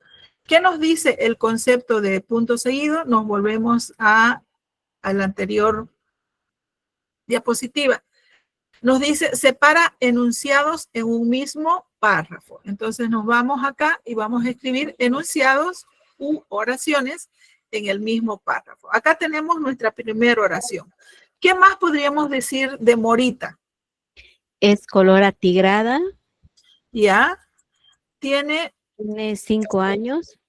¿Qué nos dice el concepto de punto seguido? Nos volvemos a la anterior diapositiva. Nos dice, separa enunciados en un mismo párrafo. Entonces nos vamos acá y vamos a escribir enunciados u oraciones en el mismo párrafo. Acá tenemos nuestra primera oración. ¿Qué más podríamos decir de Morita? Es color atigrada. Ya. Tiene 5 años.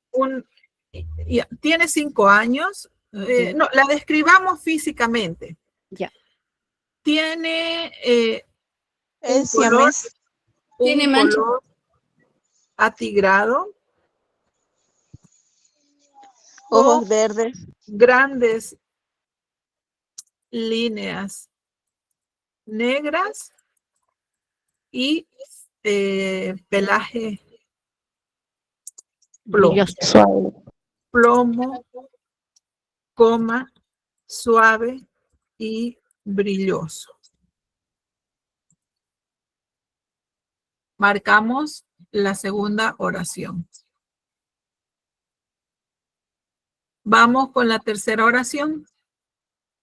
Tiene 5 años. No, la describamos físicamente. Ya. Tiene Es un color, siamés. Tiene mancha. color atigrado. Ojos verdes. Grandes líneas negras y pelaje plomo. Plomo, coma, suave y brilloso. Marcamos la segunda oración. Vamos con la tercera oración.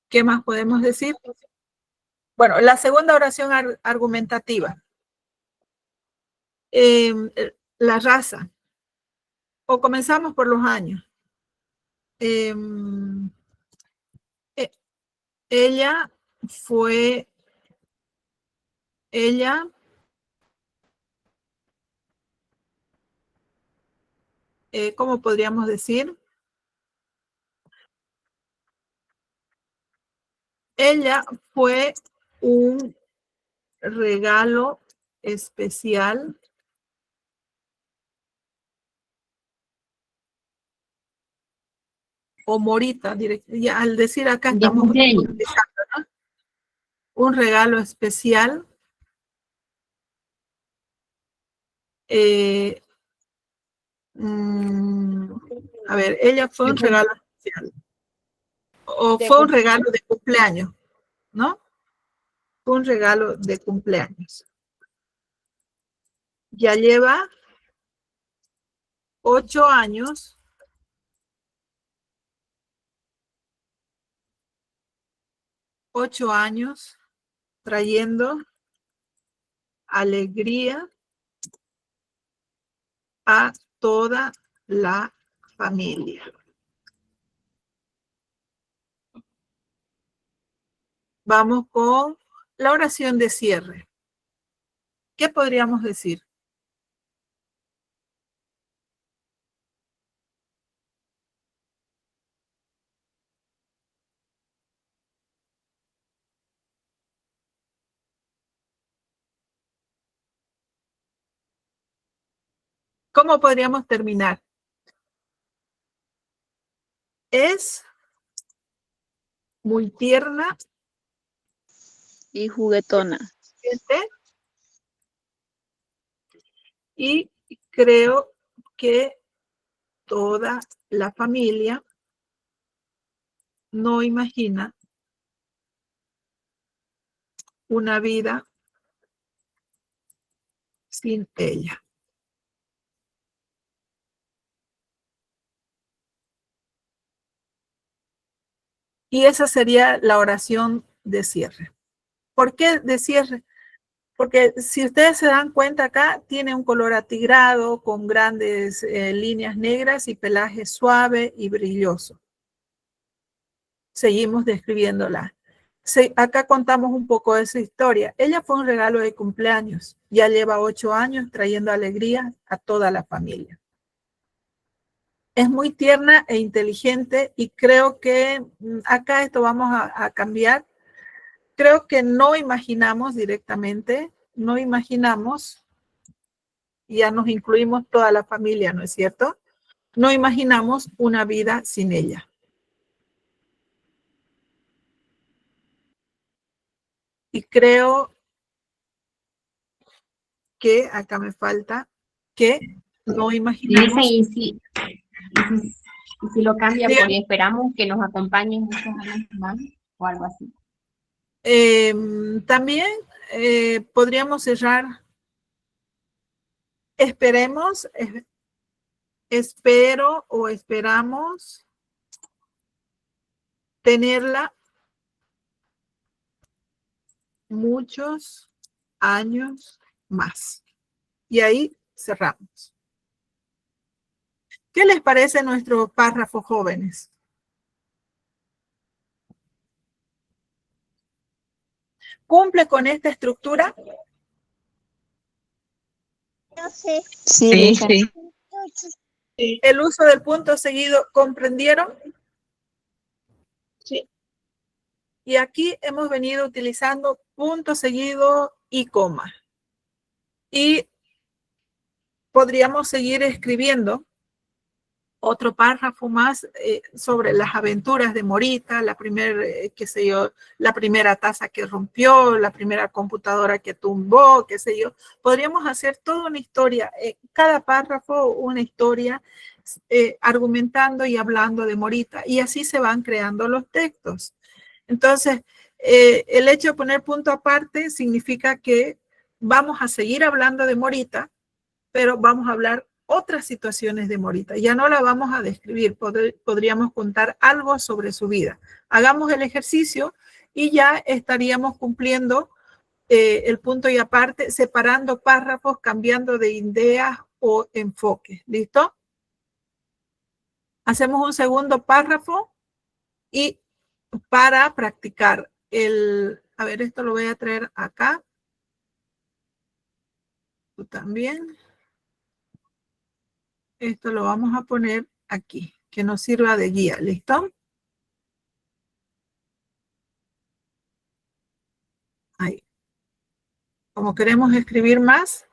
¿Qué más podemos decir? Bueno, la segunda oración argumentativa. La raza. O comenzamos por los años. Ella ¿cómo podríamos decir? Ella fue un regalo especial o Morita, ya, al decir acá estamos utilizando, ¿no? Un regalo especial. A ver, ella fue un regalo especial. O fue un regalo de cumpleaños, ¿no? Fue un regalo de cumpleaños. Ya lleva 8 años. 8 años trayendo alegría a toda la familia. Vamos con la oración de cierre. ¿Qué podríamos decir? ¿Cómo podríamos terminar? Es muy tierna Y juguetona. Y creo que toda la familia no imagina una vida sin ella. Y esa sería la oración de cierre. ¿Por qué de cierre? Porque si ustedes se dan cuenta acá, tiene un color atigrado con grandes líneas negras y pelaje suave y brilloso. Seguimos describiéndola. Acá contamos un poco de su historia. Ella fue un regalo de cumpleaños. Ya lleva 8 años trayendo alegría a toda la familia. Es muy tierna e inteligente y creo que acá esto vamos a cambiar. Creo que no imaginamos directamente, no imaginamos, ya nos incluimos toda la familia, ¿no es cierto? No imaginamos una vida sin ella. Y creo que acá me falta que no imaginamos. Y si lo cambia Diga- por y esperamos que nos acompañen muchos años más o algo así. También podríamos cerrar, esperemos, espero o esperamos tenerla muchos años más. Y ahí cerramos. ¿Qué les parece nuestro párrafo, jóvenes? ¿Cumple con esta estructura? Sí, Sí, Lisa. sí. ¿El uso del punto seguido comprendieron? Sí. Y aquí hemos venido utilizando punto seguido y coma. Y podríamos seguir escribiendo otro párrafo más sobre las aventuras de Morita, la primera taza que rompió, la primera computadora que tumbó, qué sé yo. Podríamos hacer toda una historia, cada párrafo una historia argumentando y hablando de Morita, y así se van creando los textos. Entonces, el hecho de poner punto aparte significa que vamos a seguir hablando de Morita, pero vamos a hablar otras situaciones de Morita. Ya no la vamos a describir, podríamos contar algo sobre su vida. Hagamos el ejercicio y ya estaríamos cumpliendo el punto y aparte, separando párrafos, cambiando de ideas o enfoque. ¿Listo? Hacemos un segundo párrafo y para practicar a ver, esto lo voy a traer acá. Tú también. Esto lo vamos a poner aquí, que nos sirva de guía, ¿listo? Ahí. Como queremos escribir más,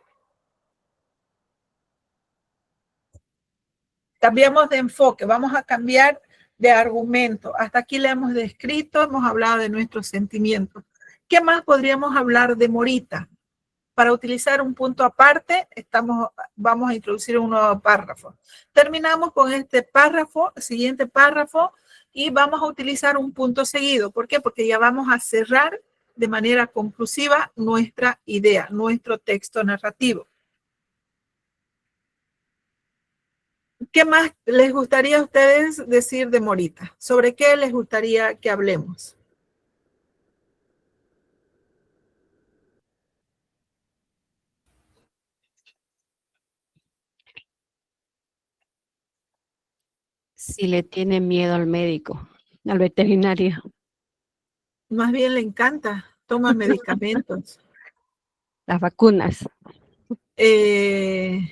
cambiamos de enfoque, vamos a cambiar de argumento. Hasta aquí le hemos descrito, hemos hablado de nuestros sentimientos. ¿Qué más podríamos hablar de Morita? Para utilizar un punto aparte, vamos a introducir un nuevo párrafo. Terminamos con este párrafo, siguiente párrafo, y vamos a utilizar un punto seguido. ¿Por qué? Porque ya vamos a cerrar de manera conclusiva nuestra idea, nuestro texto narrativo. ¿Qué más les gustaría a ustedes decir de Morita? ¿Sobre qué les gustaría que hablemos? Si le tiene miedo al médico, al veterinario. Más bien le encanta, toma medicamentos. Las vacunas. ¿Ella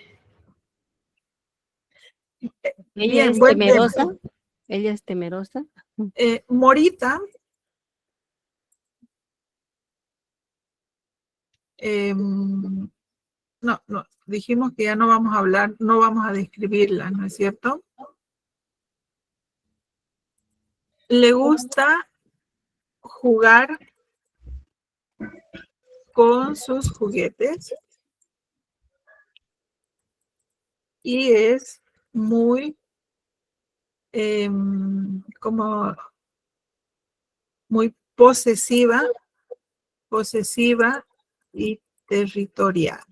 Bien, es buen tema. ¿Temerosa? ¿Ella es temerosa? Morita no, dijimos que ya no vamos a hablar, no vamos a describirla, ¿no es cierto? Le gusta jugar con sus juguetes y es muy, como muy posesiva y territorial.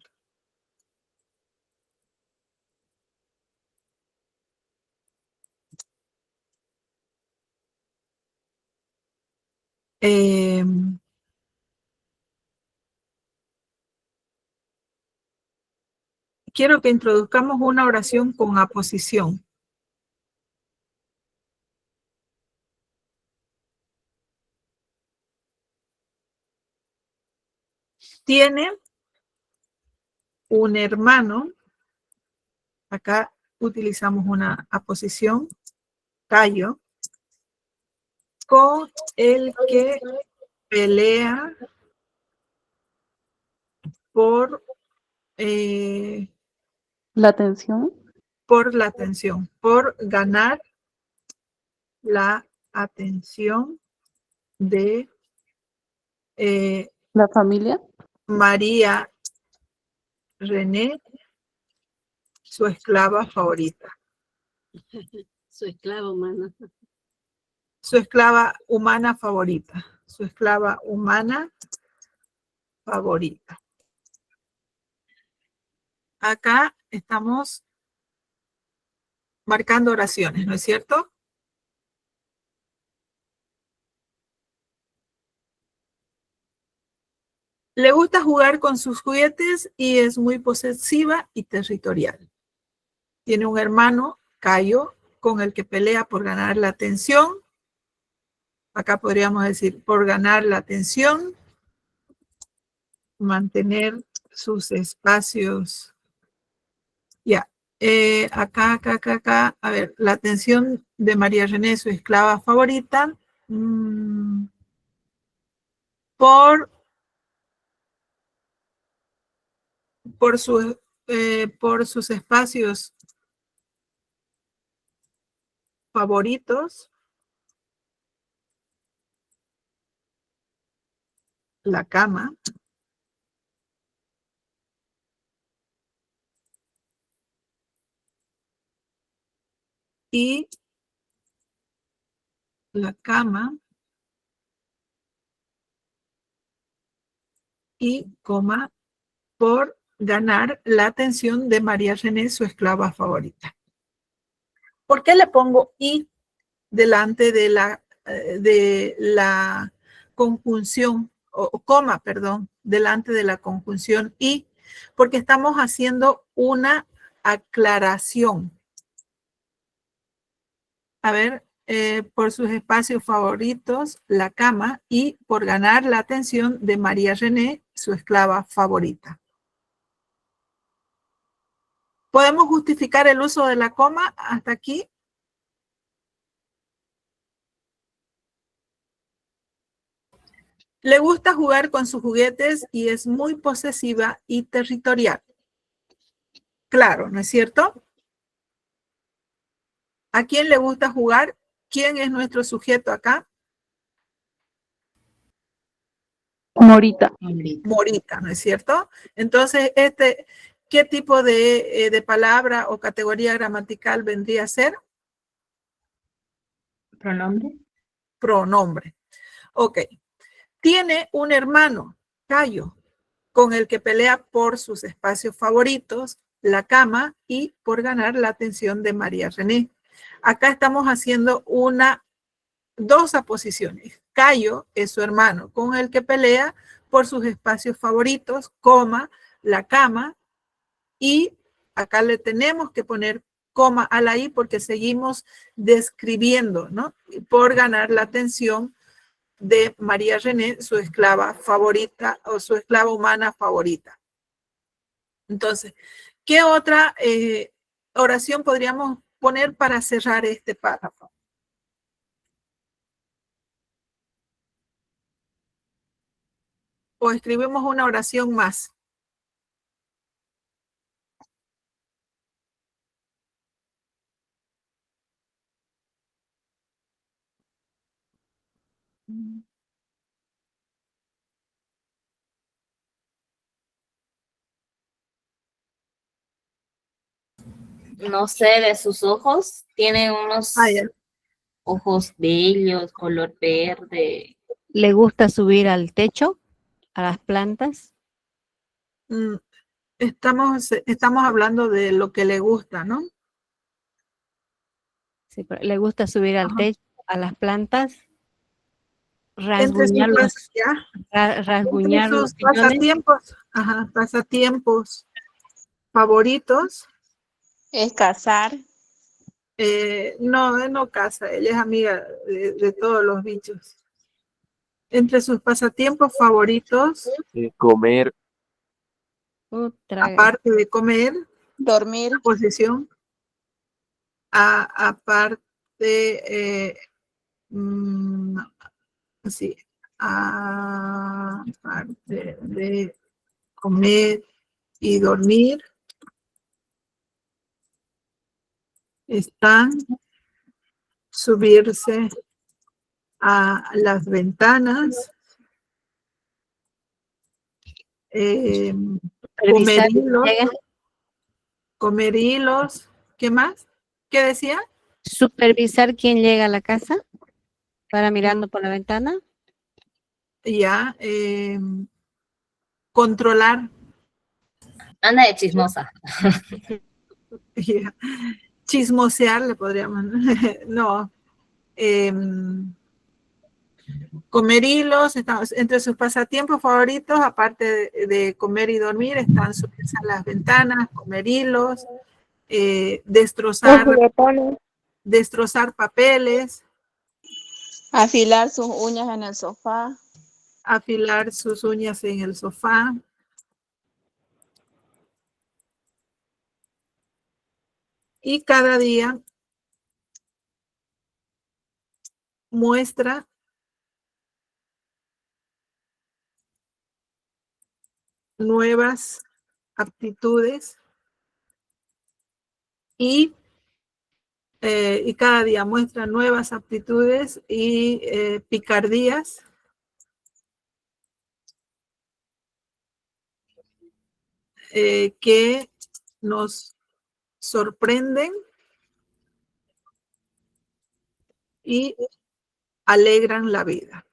Quiero que introduzcamos una oración con aposición. Tiene un hermano, acá utilizamos una aposición, Cayo, con el que pelea por La atención. por la atención, por ganar la atención de La familia. María René, su esclava favorita. Su esclava humana. Su esclava humana favorita. Su esclava humana favorita. Acá estamos marcando oraciones, ¿no es cierto? Le gusta jugar con sus juguetes y es muy posesiva y territorial. Tiene un hermano, Cayo, con el que pelea por ganar la atención. Acá podríamos decir, por ganar la atención, mantener sus espacios. Ya, acá. A ver, la atención de María René, su esclava favorita, por sus espacios favoritos, la cama, y la cama y coma por ganar la atención de María René, su esclava favorita. ¿Por qué le pongo y delante de la conjunción, o coma, perdón, delante de la conjunción y? Porque estamos haciendo una aclaración. A ver, por sus espacios favoritos, la cama, y por ganar la atención de María René, su esclava favorita. ¿Podemos justificar el uso de la coma hasta aquí? Le gusta jugar con sus juguetes y es muy posesiva y territorial. Claro, ¿no es cierto? ¿A quién le gusta jugar? ¿Quién es nuestro sujeto acá? Morita. Morita, ¿no es cierto? Entonces, ¿qué tipo de palabra o categoría gramatical vendría a ser? ¿Pronombre? Pronombre. Ok. Tiene un hermano, Cayo, con el que pelea por sus espacios favoritos, la cama, y por ganar la atención de María René. Acá estamos haciendo dos aposiciones. Cayo es su hermano con el que pelea por sus espacios favoritos, coma, la cama, y acá le tenemos que poner coma a la i porque seguimos describiendo, ¿no? Por ganar la atención de María René, su esclava favorita o su esclava humana favorita. Entonces, ¿qué otra oración podríamos poner para cerrar este párrafo? O escribimos una oración más. No sé, de sus ojos, tiene unos ojos bellos, color verde. ¿Le gusta subir al techo, a las plantas? Estamos hablando de lo que le gusta, ¿no? Sí, pero ¿le gusta subir al techo, a las plantas? Entre sus Rasguñar los piñones. pasatiempos favoritos. Es cazar. No caza, ella es amiga de todos los bichos. Entre sus pasatiempos favoritos. Comer. Aparte de comer. Dormir. Posición. Aparte de comer y dormir, están subirse a las ventanas, comer hilos, ¿qué más? ¿Qué decía? Supervisar quién llega a la casa para mirando por la ventana. Ya. Controlar. Anda de chismosa. Ya. Chismosear, le podríamos. No. Comer hilos, entre sus pasatiempos favoritos, aparte de comer y dormir, están subirse a las ventanas, comer hilos, destrozar papeles, Afilar sus uñas en el sofá. afilar sus uñas en el sofá. Y cada día muestra nuevas aptitudes y cada día muestra nuevas aptitudes y picardías que nos sorprenden y alegran la vida.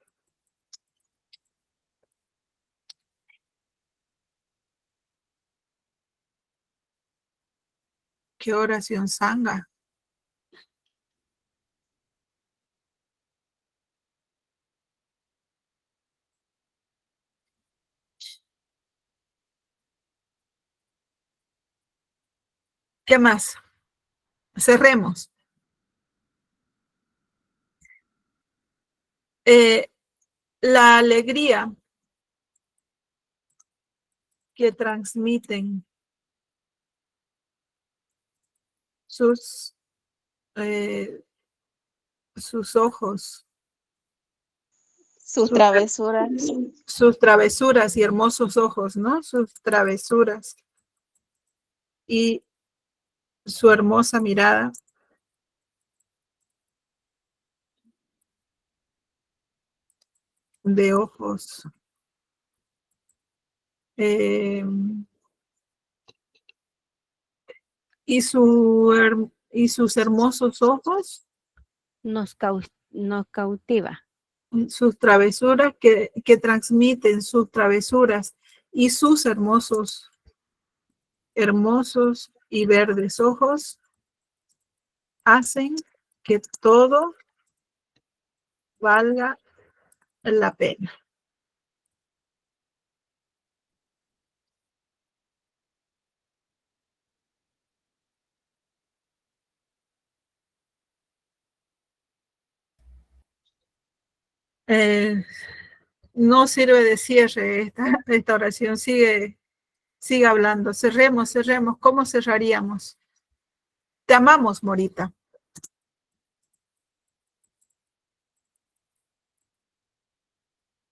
¿Qué oración sanga? ¿Qué más? Cerremos. La alegría que transmiten sus ojos, Sus travesuras. Sus travesuras y hermosos ojos, ¿no? Sus travesuras y su hermosa mirada. De ojos. Y sus hermosos ojos. Nos cautiva. Sus travesuras que transmiten sus travesuras y sus hermosos y verdes ojos hacen que todo valga la pena. No sirve de cierre esta oración, sigue hablando. Cerremos. ¿Cómo cerraríamos? Te amamos, Morita.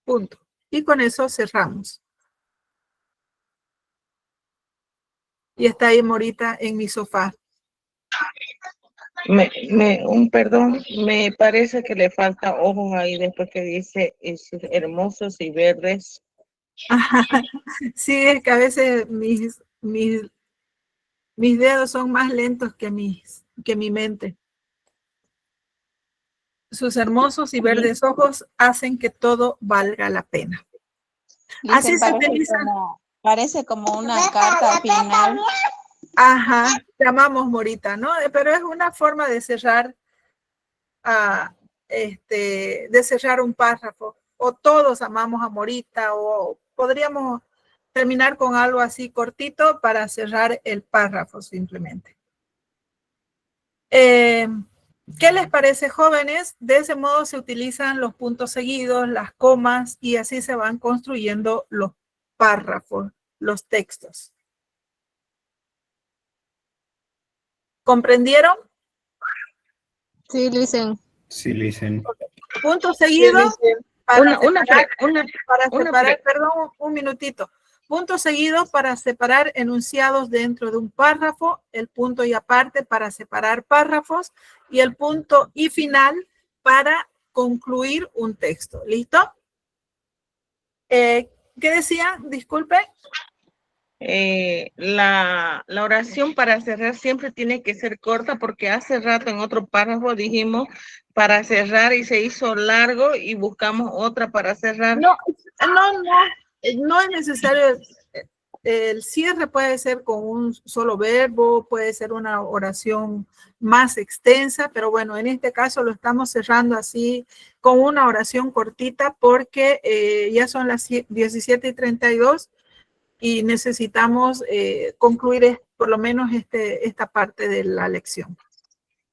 Punto. Y con eso cerramos. Y está ahí Morita en mi sofá. Perdón, me parece que le falta ojos ahí después que dice hermosos y verdes. Sí, es que a veces mis dedos son más lentos que mi mente. Sus hermosos y verdes ojos hacen que todo valga la pena. Así se utiliza. Parece como una carta final. Ajá, te amamos, Morita, ¿no? Pero es una forma de cerrar, de cerrar un párrafo. O todos amamos a Morita, o podríamos terminar con algo así cortito para cerrar el párrafo simplemente. ¿Qué les parece, jóvenes? De ese modo se utilizan los puntos seguidos, las comas, y así se van construyendo los párrafos, los textos. ¿Comprendieron? Sí, Luisen. Sí, Luisen. Punto seguido. Perdón, un minutito. Punto seguido para separar enunciados dentro de un párrafo, el punto y aparte para separar párrafos y el punto y final para concluir un texto. ¿Listo? ¿Qué decía? Disculpe. La oración para cerrar siempre tiene que ser corta, porque hace rato en otro párrafo dijimos para cerrar y se hizo largo y buscamos otra para cerrar. No es necesario. El cierre puede ser con un solo verbo, puede ser una oración más extensa, pero bueno, en este caso lo estamos cerrando así con una oración cortita porque ya son las 17:32 y necesitamos concluir por lo menos esta parte de la lección.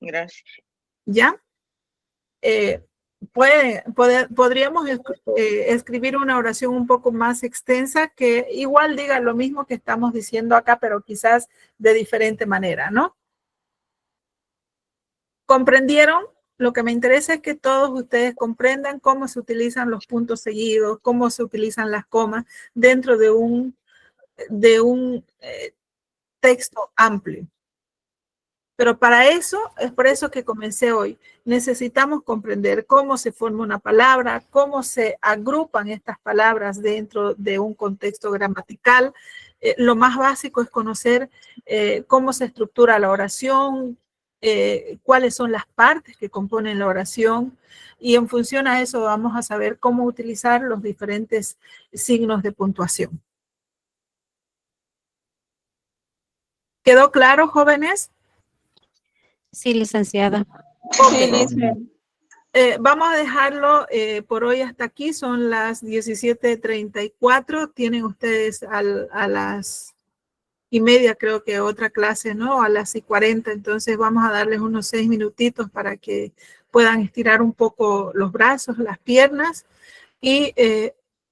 Gracias. ¿Ya? Podríamos escribir una oración un poco más extensa que igual diga lo mismo que estamos diciendo acá, pero quizás de diferente manera, ¿no? ¿Comprendieron? Lo que me interesa es que todos ustedes comprendan cómo se utilizan los puntos seguidos, cómo se utilizan las comas dentro de un texto amplio. Pero para eso, es por eso que comencé hoy. Necesitamos comprender cómo se forma una palabra, cómo se agrupan estas palabras dentro de un contexto gramatical. Lo más básico es conocer cómo se estructura la oración, cuáles son las partes que componen la oración, y en función a eso vamos a saber cómo utilizar los diferentes signos de puntuación. ¿Quedó claro, jóvenes? Sí, licenciada. Okay. Vamos a dejarlo por hoy hasta aquí. Son las 17:34. Tienen ustedes a las 1:30, creo que otra clase, ¿no? A las 1:40. Entonces vamos a darles unos 6 minutitos para que puedan estirar un poco los brazos, las piernas y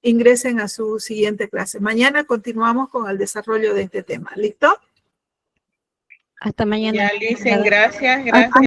ingresen a su siguiente clase. Mañana continuamos con el desarrollo de este tema. ¿Listo? Hasta mañana. Ya, Licen, gracias.